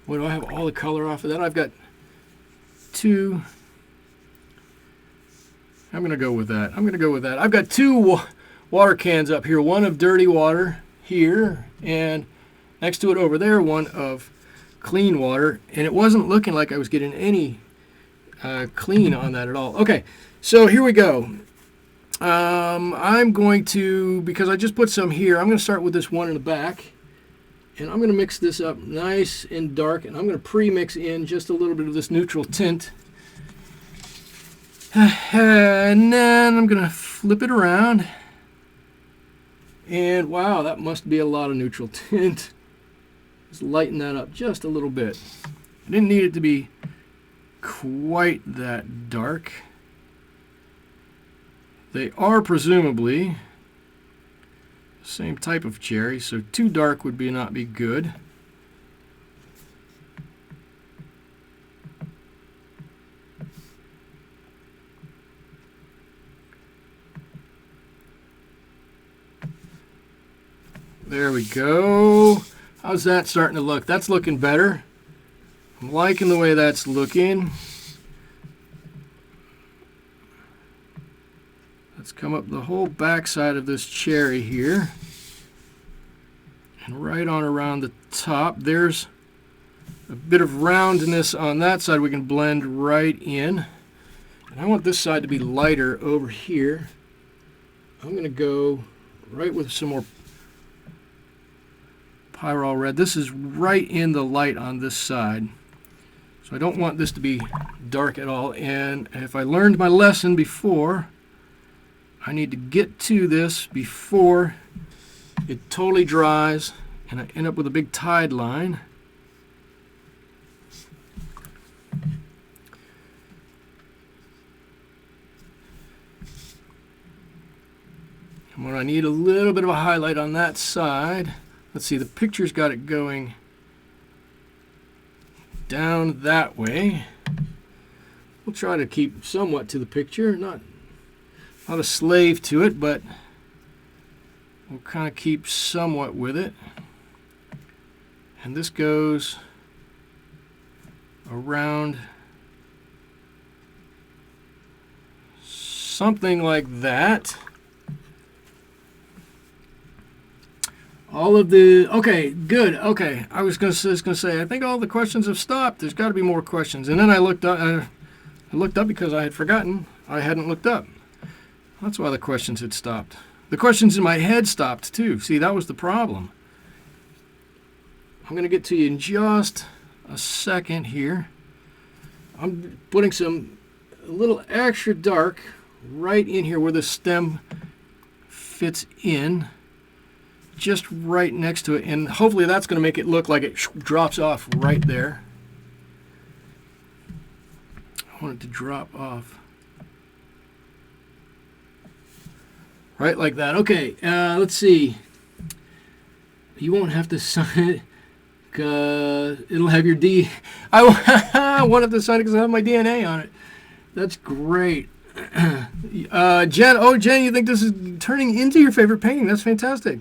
What do I have all the color off of that? I've got 2. I'm going to go with that. I'm going to go with that. I've got 2 water cans up here. One of dirty water here, and next to it over there, one of clean water. And it wasn't looking like I was getting any clean on that at all. Okay, so here we go. I'm going to, because I just put some here, I'm going to start with this one in the back. And I'm going to mix this up nice and dark, and I'm going to pre-mix in just a little bit of this neutral tint. And then I'm going to flip it around. And wow, that must be a lot of neutral tint. Just lighten that up just a little bit. I didn't need it to be quite that dark. They are presumably same type of cherry, so too dark would not be good. There we go. How's that starting to look? That's looking better. I'm liking the way that's looking. Let's come up the whole back side of this cherry here. And right on around the top. There's a bit of roundness on that side we can blend right in. And I want this side to be lighter over here. I'm going to go right with some more Pyrrole red. This is right in the light on this side. So I don't want this to be dark at all. And if I learned my lesson before, I need to get to this before it totally dries and I end up with a big tide line. And when I need a little bit of a highlight on that side, let's see, the picture's got it going down that way. We'll try to keep somewhat to the picture, not a slave to it, but we'll kind of keep somewhat with it. And this goes around something like that. All of the, okay, good, okay. I was just going to say, I think all the questions have stopped. There's got to be more questions. And then I looked up because I had forgotten. I hadn't looked up. That's why the questions had stopped. The questions in my head stopped too. See, that was the problem. I'm going to get to you in just a second here. I'm putting a little extra dark right in here where the stem fits in. just right next to it, and hopefully that's going to make it look like it drops off right there. I want it to drop off right like that. Okay, let's see. You won't have to sign it because it'll have your D. I won't have to sign it because I have my DNA on it. That's great. Jen, Jen, you think this is turning into your favorite painting? That's fantastic.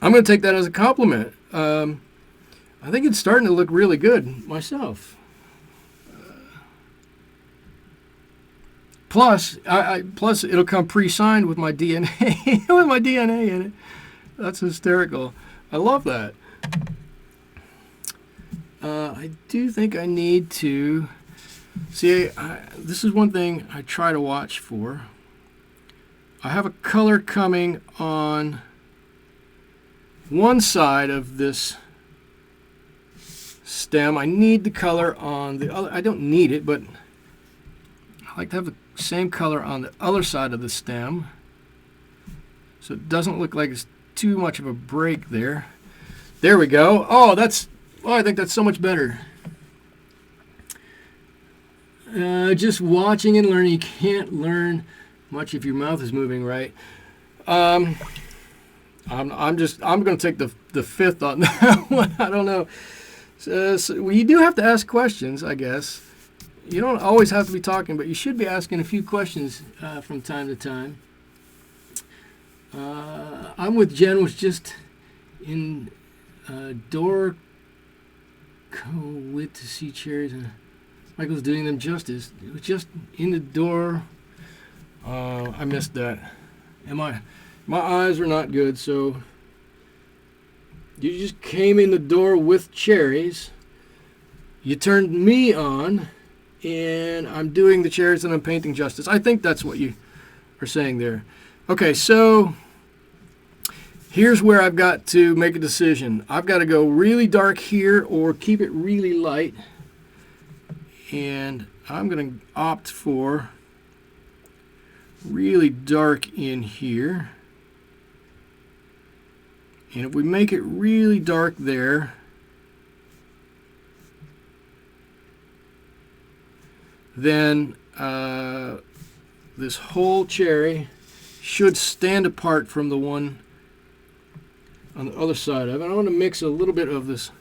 I'm going to take that as a compliment. I think it's starting to look really good myself. Plus it'll come pre-signed with my DNA, with my DNA in it. That's hysterical. I love that. I do think I need to see. This is one thing I try to watch for. I have a color coming on one side of this stem. I need the color on the other. I don't need it, but I like to have the same color on the other side of the stem, so it doesn't look like it's too much of a break there. There we go. Oh, I think that's so much better. Just watching and learning. You can't learn much if your mouth is moving right. I'm going to take the fifth on that one. I don't know. So you do have to ask questions, I guess. You don't always have to be talking, but you should be asking a few questions from time to time. I'm with Jen, was just in door with to see Cherries, and Michael's doing them justice. It was just in the door. I missed that. And my eyes are not good, so you just came in the door with Cherries. You turned me on, and I'm doing the Cherries and I'm painting justice. I think that's what you are saying there. Okay, so here's where I've got to make a decision. I've got to go really dark here or keep it really light. And I'm going to opt for really dark in here. And if we make it really dark there, then this whole cherry should stand apart from the one on the other side of it. I want to mix a little bit of this.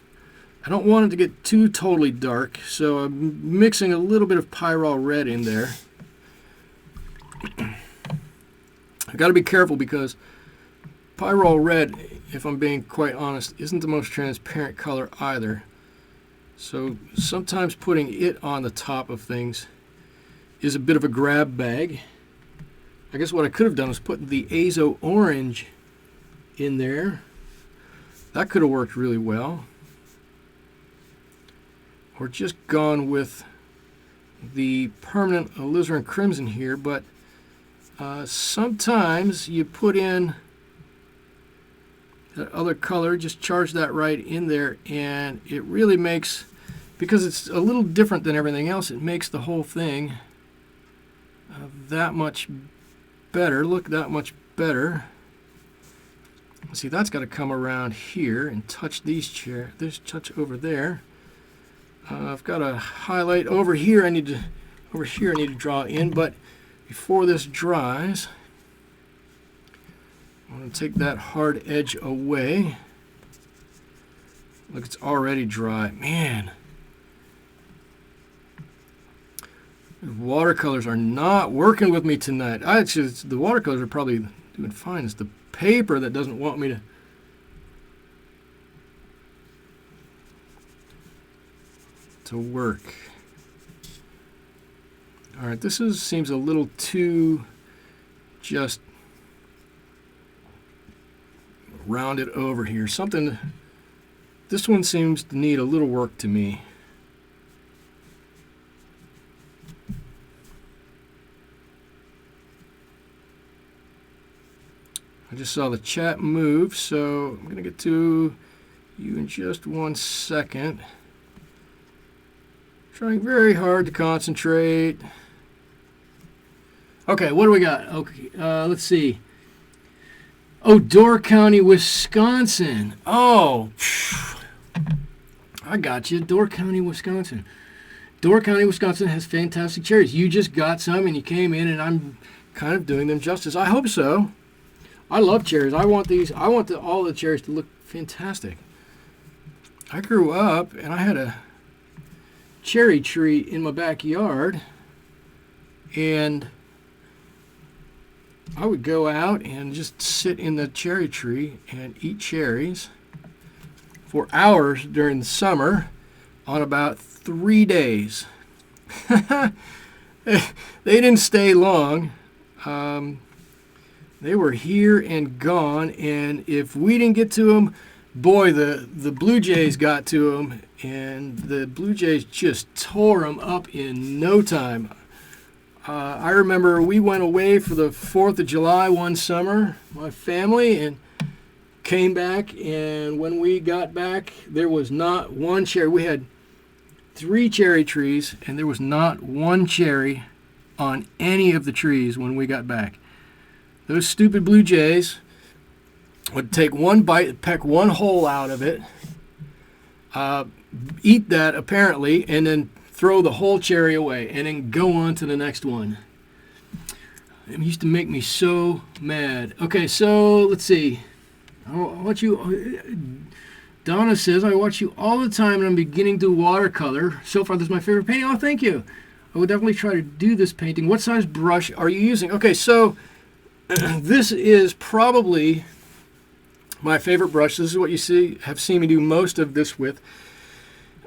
I don't want it to get too totally dark, so I'm mixing a little bit of Pyrrole red in there. I've got to be careful because Pyrrole red, if I'm being quite honest, isn't the most transparent color either. So sometimes putting it on the top of things is a bit of a grab bag. I guess what I could have done was put the Azo orange in there. That could have worked really well. Or just gone with the permanent alizarin crimson here, but sometimes you put in that other color, just charge that right in there, and it really makes, because it's a little different than everything else, it makes the whole thing that much better. Look, that much better. See, that's got to come around here and touch these chairs. This touch over there. I've got a highlight over here. I need to draw in, but before this dries, I'm going to take that hard edge away. Look, it's already dry. Man, watercolors are not working with me tonight. The watercolors are probably doing fine. It's the paper that doesn't want me to work. All right, seems a little too just rounded over here. This one seems to need a little work to me. I just saw the chat move, so I'm going to get to you in just 1 second. Trying very hard to concentrate. Okay, what do we got? Okay, let's see. Oh, Door County, Wisconsin. Oh, I got you. Door County, Wisconsin. Door County, Wisconsin has fantastic cherries. You just got some and you came in, and I'm kind of doing them justice. I hope so. I love cherries. I want these. I want all the cherries to look fantastic. I grew up and I had a cherry tree in my backyard, and I would go out and just sit in the cherry tree and eat cherries for hours during the summer on about 3 days. They didn't stay long. They were here and gone, and if we didn't get to them, boy, the Blue Jays got to them, and the Blue Jays just tore them up in no time. I remember we went away for the 4th of July one summer, my family, and came back, and when we got back, there was not one cherry. We had 3 cherry trees, and there was not one cherry on any of the trees when we got back. Those stupid Blue Jays would take one bite, peck one hole out of it, eat that apparently, and then throw the whole cherry away, and then go on to the next one. It used to make me so mad. Okay, so let's see. I watch you. Donna says, I watch you all the time, and I'm beginning to watercolor. So far, this is my favorite painting. Oh, thank you. I would definitely try to do this painting. What size brush are you using? Okay, so this is probably my favorite brush. This is what you have seen me do most of this with.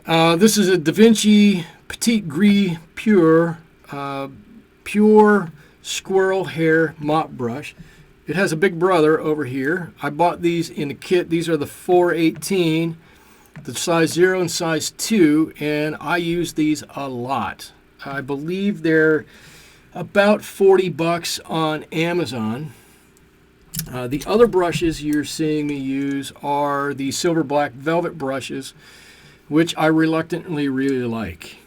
This is a Da Vinci Petit Gris Pure squirrel hair mop brush. It has a big brother over here. I bought these in a kit. These are the 418, the size 0 and size 2, and I use these a lot. I believe they're about $40 on Amazon. The other brushes you're seeing me use are the silver black velvet brushes, which I reluctantly really like.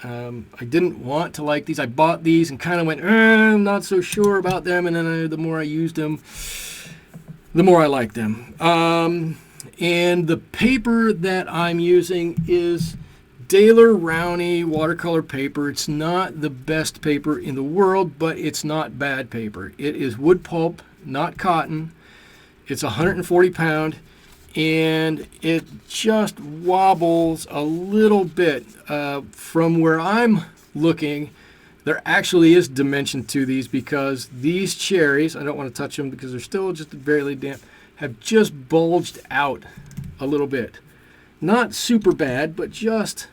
I didn't want to like these. I bought these and kind of went, I'm not so sure about them, and then the more I used them, the more I liked them. And the paper that I'm using is Daler-Rowney watercolor paper. It's not the best paper in the world, but it's not bad paper. It is wood pulp, not cotton. It's 140 pound, and it just wobbles a little bit. From where I'm looking, there actually is dimension to these, because these cherries, I don't want to touch them because they're still just barely damp, have just bulged out a little bit. Not super bad, but just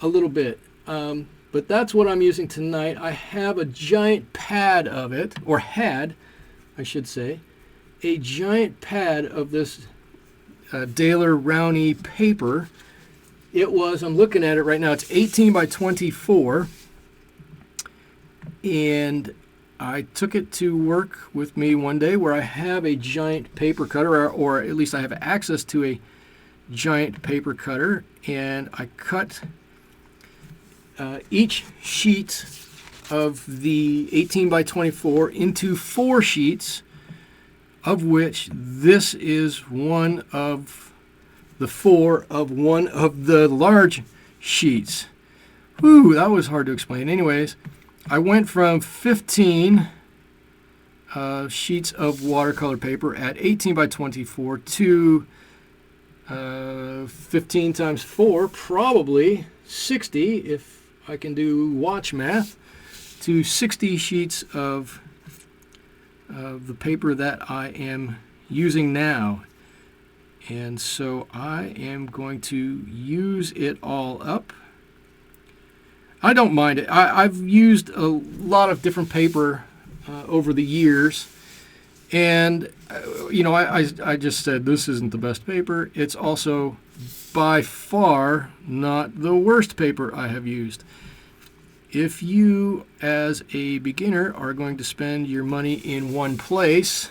a little bit. But that's what I'm using tonight. I have a giant pad of it, or had, I should say, a giant pad of this Daler-Rowney paper. It was, I'm looking at it right now, it's 18 by 24, and I took it to work with me one day where I have a giant paper cutter, or at least I have access to a giant paper cutter, and I cut each sheet of the 18 by 24 into 4 sheets, of which this is one of the 4 of one of the large sheets. Whew, that was hard to explain. Anyways, I went from 15 sheets of watercolor paper at 18 by 24 to 15 times 4, probably 60 if I can do watch math, to 60 sheets of the paper that I am using now. And so I am going to use it all up. I don't mind it. I've used a lot of different paper over the years, and I just said this isn't the best paper. It's also by far not the worst paper I have used. If you, as a beginner, are going to spend your money in one place,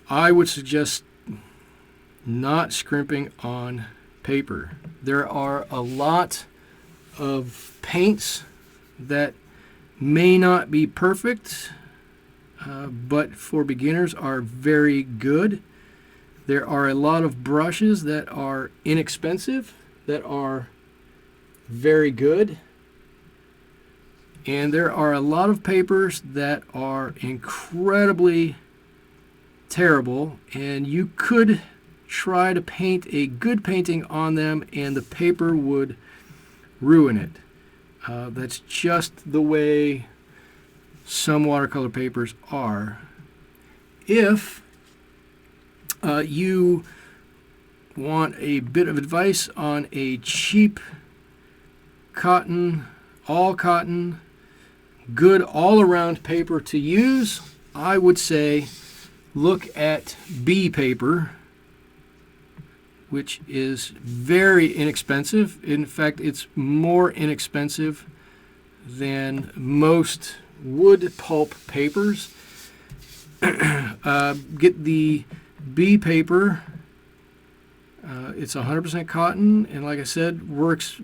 I would suggest not scrimping on paper. There are a lot of paints that may not be perfect. but for beginners are very good. There are a lot of brushes that are inexpensive that are very good. And there are a lot of papers that are incredibly terrible, and you could try to paint a good painting on them and the paper would ruin it. That's just the way some watercolor papers are. If you want a bit of advice on a cheap cotton, all cotton, good all-around paper to use, I would say look at B paper, which is very inexpensive. In fact, it's more inexpensive than most wood pulp papers. Get the B paper. It's 100% cotton, and like I said, works.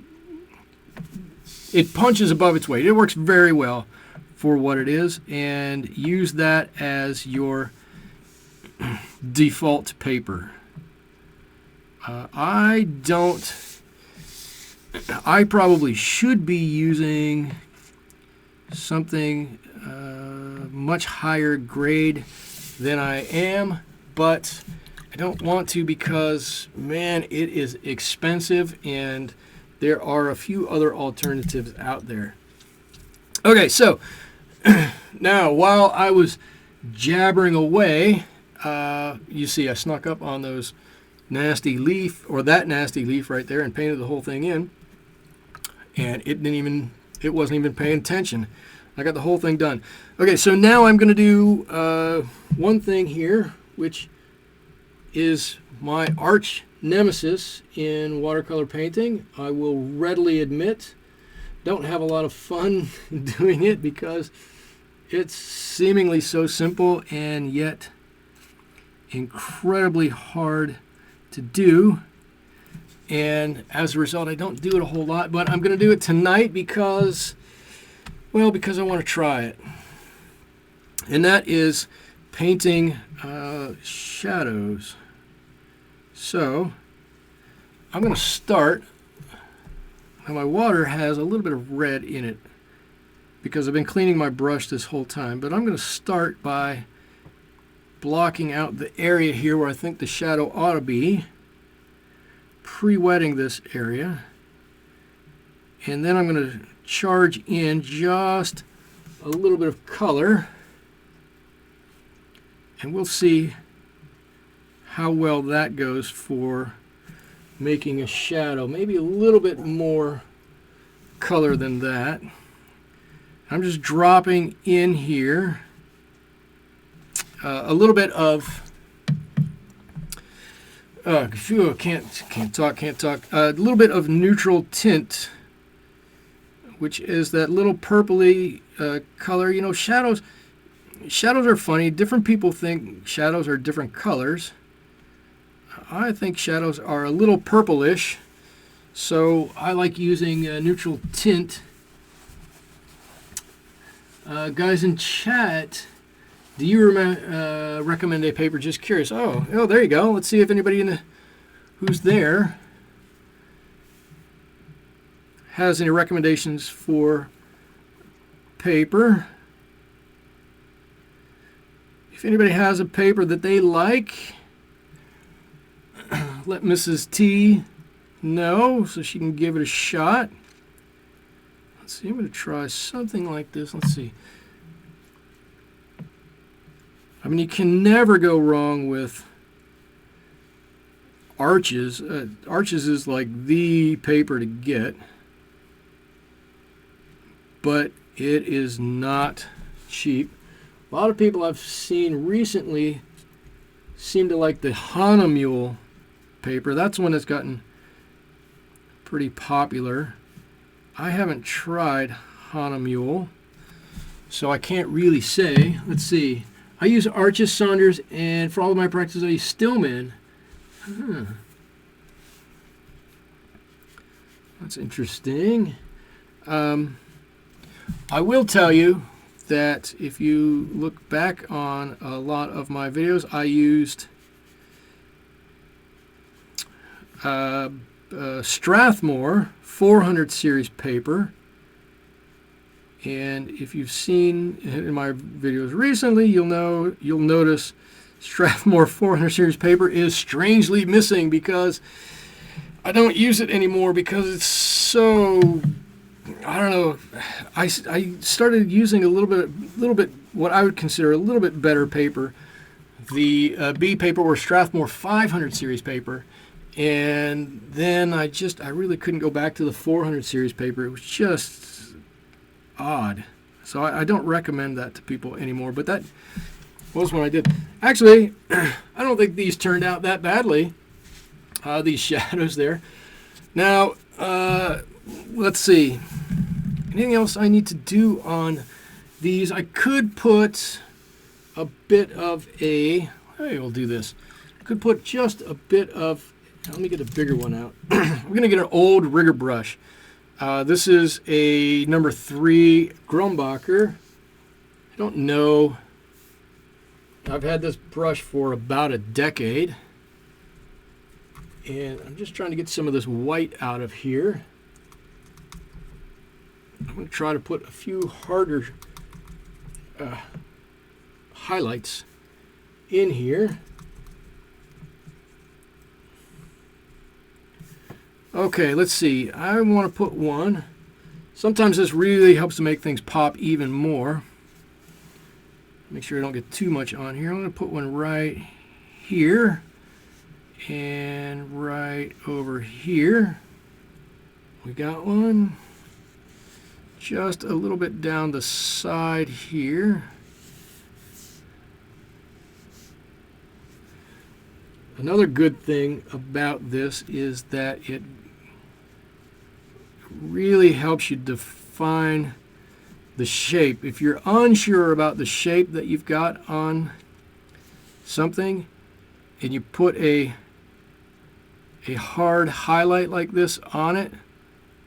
It punches above its weight. It works very well for what it is, and use that as your default paper. I probably should be using something much higher grade than I am, but I don't want to because, man, it is expensive and there are a few other alternatives out there. Okay, so now while I was jabbering away, you see I snuck up on those nasty leaf, or that nasty leaf right there, and painted the whole thing in, and it wasn't even paying attention. I got the whole thing done. Okay, so now I'm going to do one thing here, which is my arch nemesis in watercolor painting. I will readily admit, don't have a lot of fun doing it because it's seemingly so simple and yet incredibly hard to do, and as a result I don't do it a whole lot, but I'm going to do it tonight because I want to try it, and that is painting shadows. So I'm going to start. Now my water has a little bit of red in it because I've been cleaning my brush this whole time, but I'm going to start by blocking out the area here where I think the shadow ought to be, pre-wetting this area, and then I'm going to charge in just a little bit of color, and we'll see how well that goes for making a shadow. Maybe a little bit more color than that. I'm just dropping in here a little bit of can't talk. A little bit of neutral tint, which is that little purpley color. You know, shadows are funny. Different people think shadows are different colors. I think shadows are a little purplish, so I like using neutral tint. Guys in chat, do you recommend a paper? Just curious. Oh, there you go. Let's see if anybody who's there has any recommendations for paper. If anybody has a paper that they like, let Mrs. T know so she can give it a shot. Let's see, I'm going to try something like this. Let's see. I mean, you can never go wrong with Arches. Arches is like the paper to get, but it is not cheap. A lot of people I've seen recently seem to like the Hansa Yellow paper. That's one that's gotten pretty popular. I haven't tried Hansa Yellow, so I can't really say. Let's see. I use Arches, Saunders, and for all of my practices I use Stillman. That's interesting. I will tell you that if you look back on a lot of my videos, I used Strathmore 400 series paper. And if you've seen in my videos recently, you'll notice Strathmore 400 series paper is strangely missing because I don't use it anymore because it's so, I don't know. I started using a little bit what I would consider a little bit better paper, the B paper or Strathmore 500 series paper, and then I really couldn't go back to the 400 series paper. It was just odd, so I don't recommend that to people anymore. But that was what I did. Actually, I don't think these turned out that badly. These shadows there. Now, let's see. Anything else I need to do on these? I could put a bit of hey, we'll do this. I could put just a bit of, let me get a bigger one out. I'm going to get an old rigger brush. This is a number 3 Grumbacher. I don't know. I've had this brush for about a decade. And I'm just trying to get some of this white out of here. I'm going to try to put a few harder highlights in here. Okay, let's see. I want to put one. Sometimes this really helps to make things pop even more. Make sure I don't get too much on here. I'm going to put one right here. And right over here, we got one just a little bit down the side here. Another good thing about this is that it really helps you define the shape. If you're unsure about the shape that you've got on something and you put a hard highlight like this on it,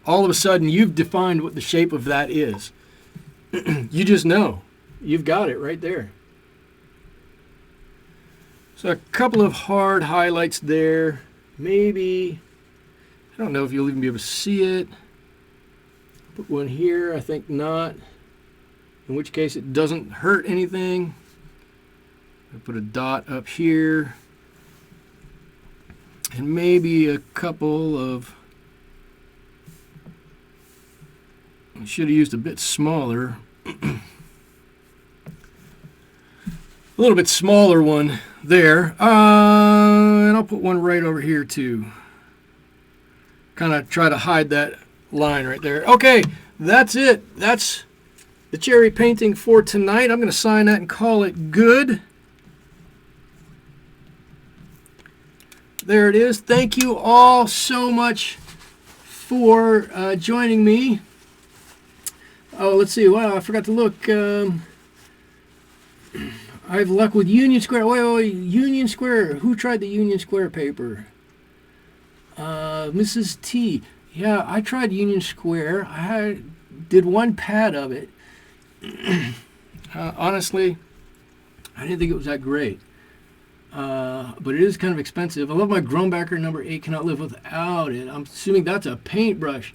all of a sudden you've defined what the shape of that is. You just know. You've got it right there. So a couple of hard highlights there. Maybe, I don't know if you'll even be able to see it. Put one here, I think not. In which case it doesn't hurt anything. I put a dot up here. And maybe a couple of, I should have used a bit smaller, a little bit smaller one there, and I'll put one right over here too. Kind of try to hide that line right there. Okay, that's it. That's the cherry painting for tonight. I'm going to sign that and call it good. There it is. Thank you all so much for joining me. Oh, let's see. Wow, I forgot to look. I have luck with Union Square. Wait, Union Square. Who tried the Union Square paper? Mrs. T. Yeah, I tried Union Square. I did one pad of it. Honestly, I didn't think it was that great. But it is kind of expensive. I love my Grumbacher number 8. Cannot live without it. I'm assuming that's a paintbrush.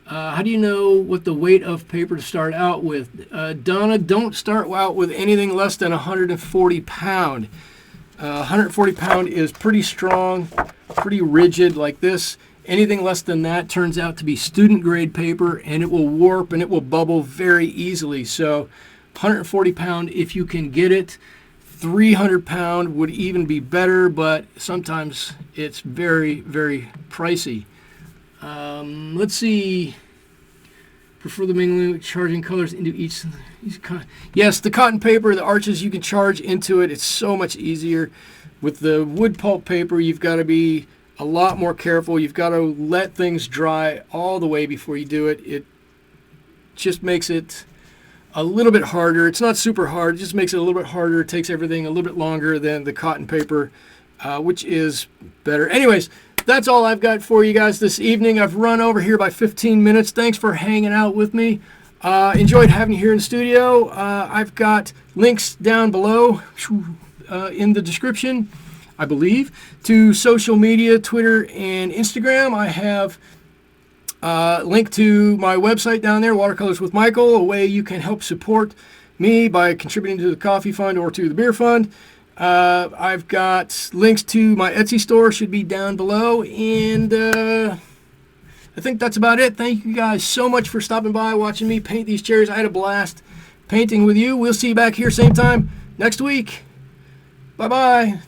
How do you know what the weight of paper to start out with? Donna, don't start out with anything less than 140 pound. 140 pound is pretty strong, pretty rigid like this. Anything less than that turns out to be student grade paper, and it will warp and it will bubble very easily. So 140 pound if you can get it. 300 pound would even be better, but sometimes it's very, very pricey. Let's see. Prefer the mingling charging colors into each. Yes, the cotton paper, the arches, you can charge into it. It's so much easier. With the wood pulp paper, you've got to be a lot more careful. You've got to let things dry all the way before you do it. It just makes it a little bit harder. It's not super hard. It just makes it a little bit harder. It takes everything a little bit longer than the cotton paper, which is better. Anyways, that's all I've got for you guys this evening. I've run over here by 15 minutes. Thanks for hanging out with me. Enjoyed having you here in the studio. I've got links down below in the description, I believe, to social media, Twitter and Instagram. I have a link to my website down there, Watercolors with Michael, a way you can help support me by contributing to the coffee fund or to the beer fund. I've got links to my Etsy store, should be down below, and I think that's about it. Thank you guys so much for stopping by, watching me paint these cherries. I had a blast painting with you. We'll see you back here same time next week. Bye-bye.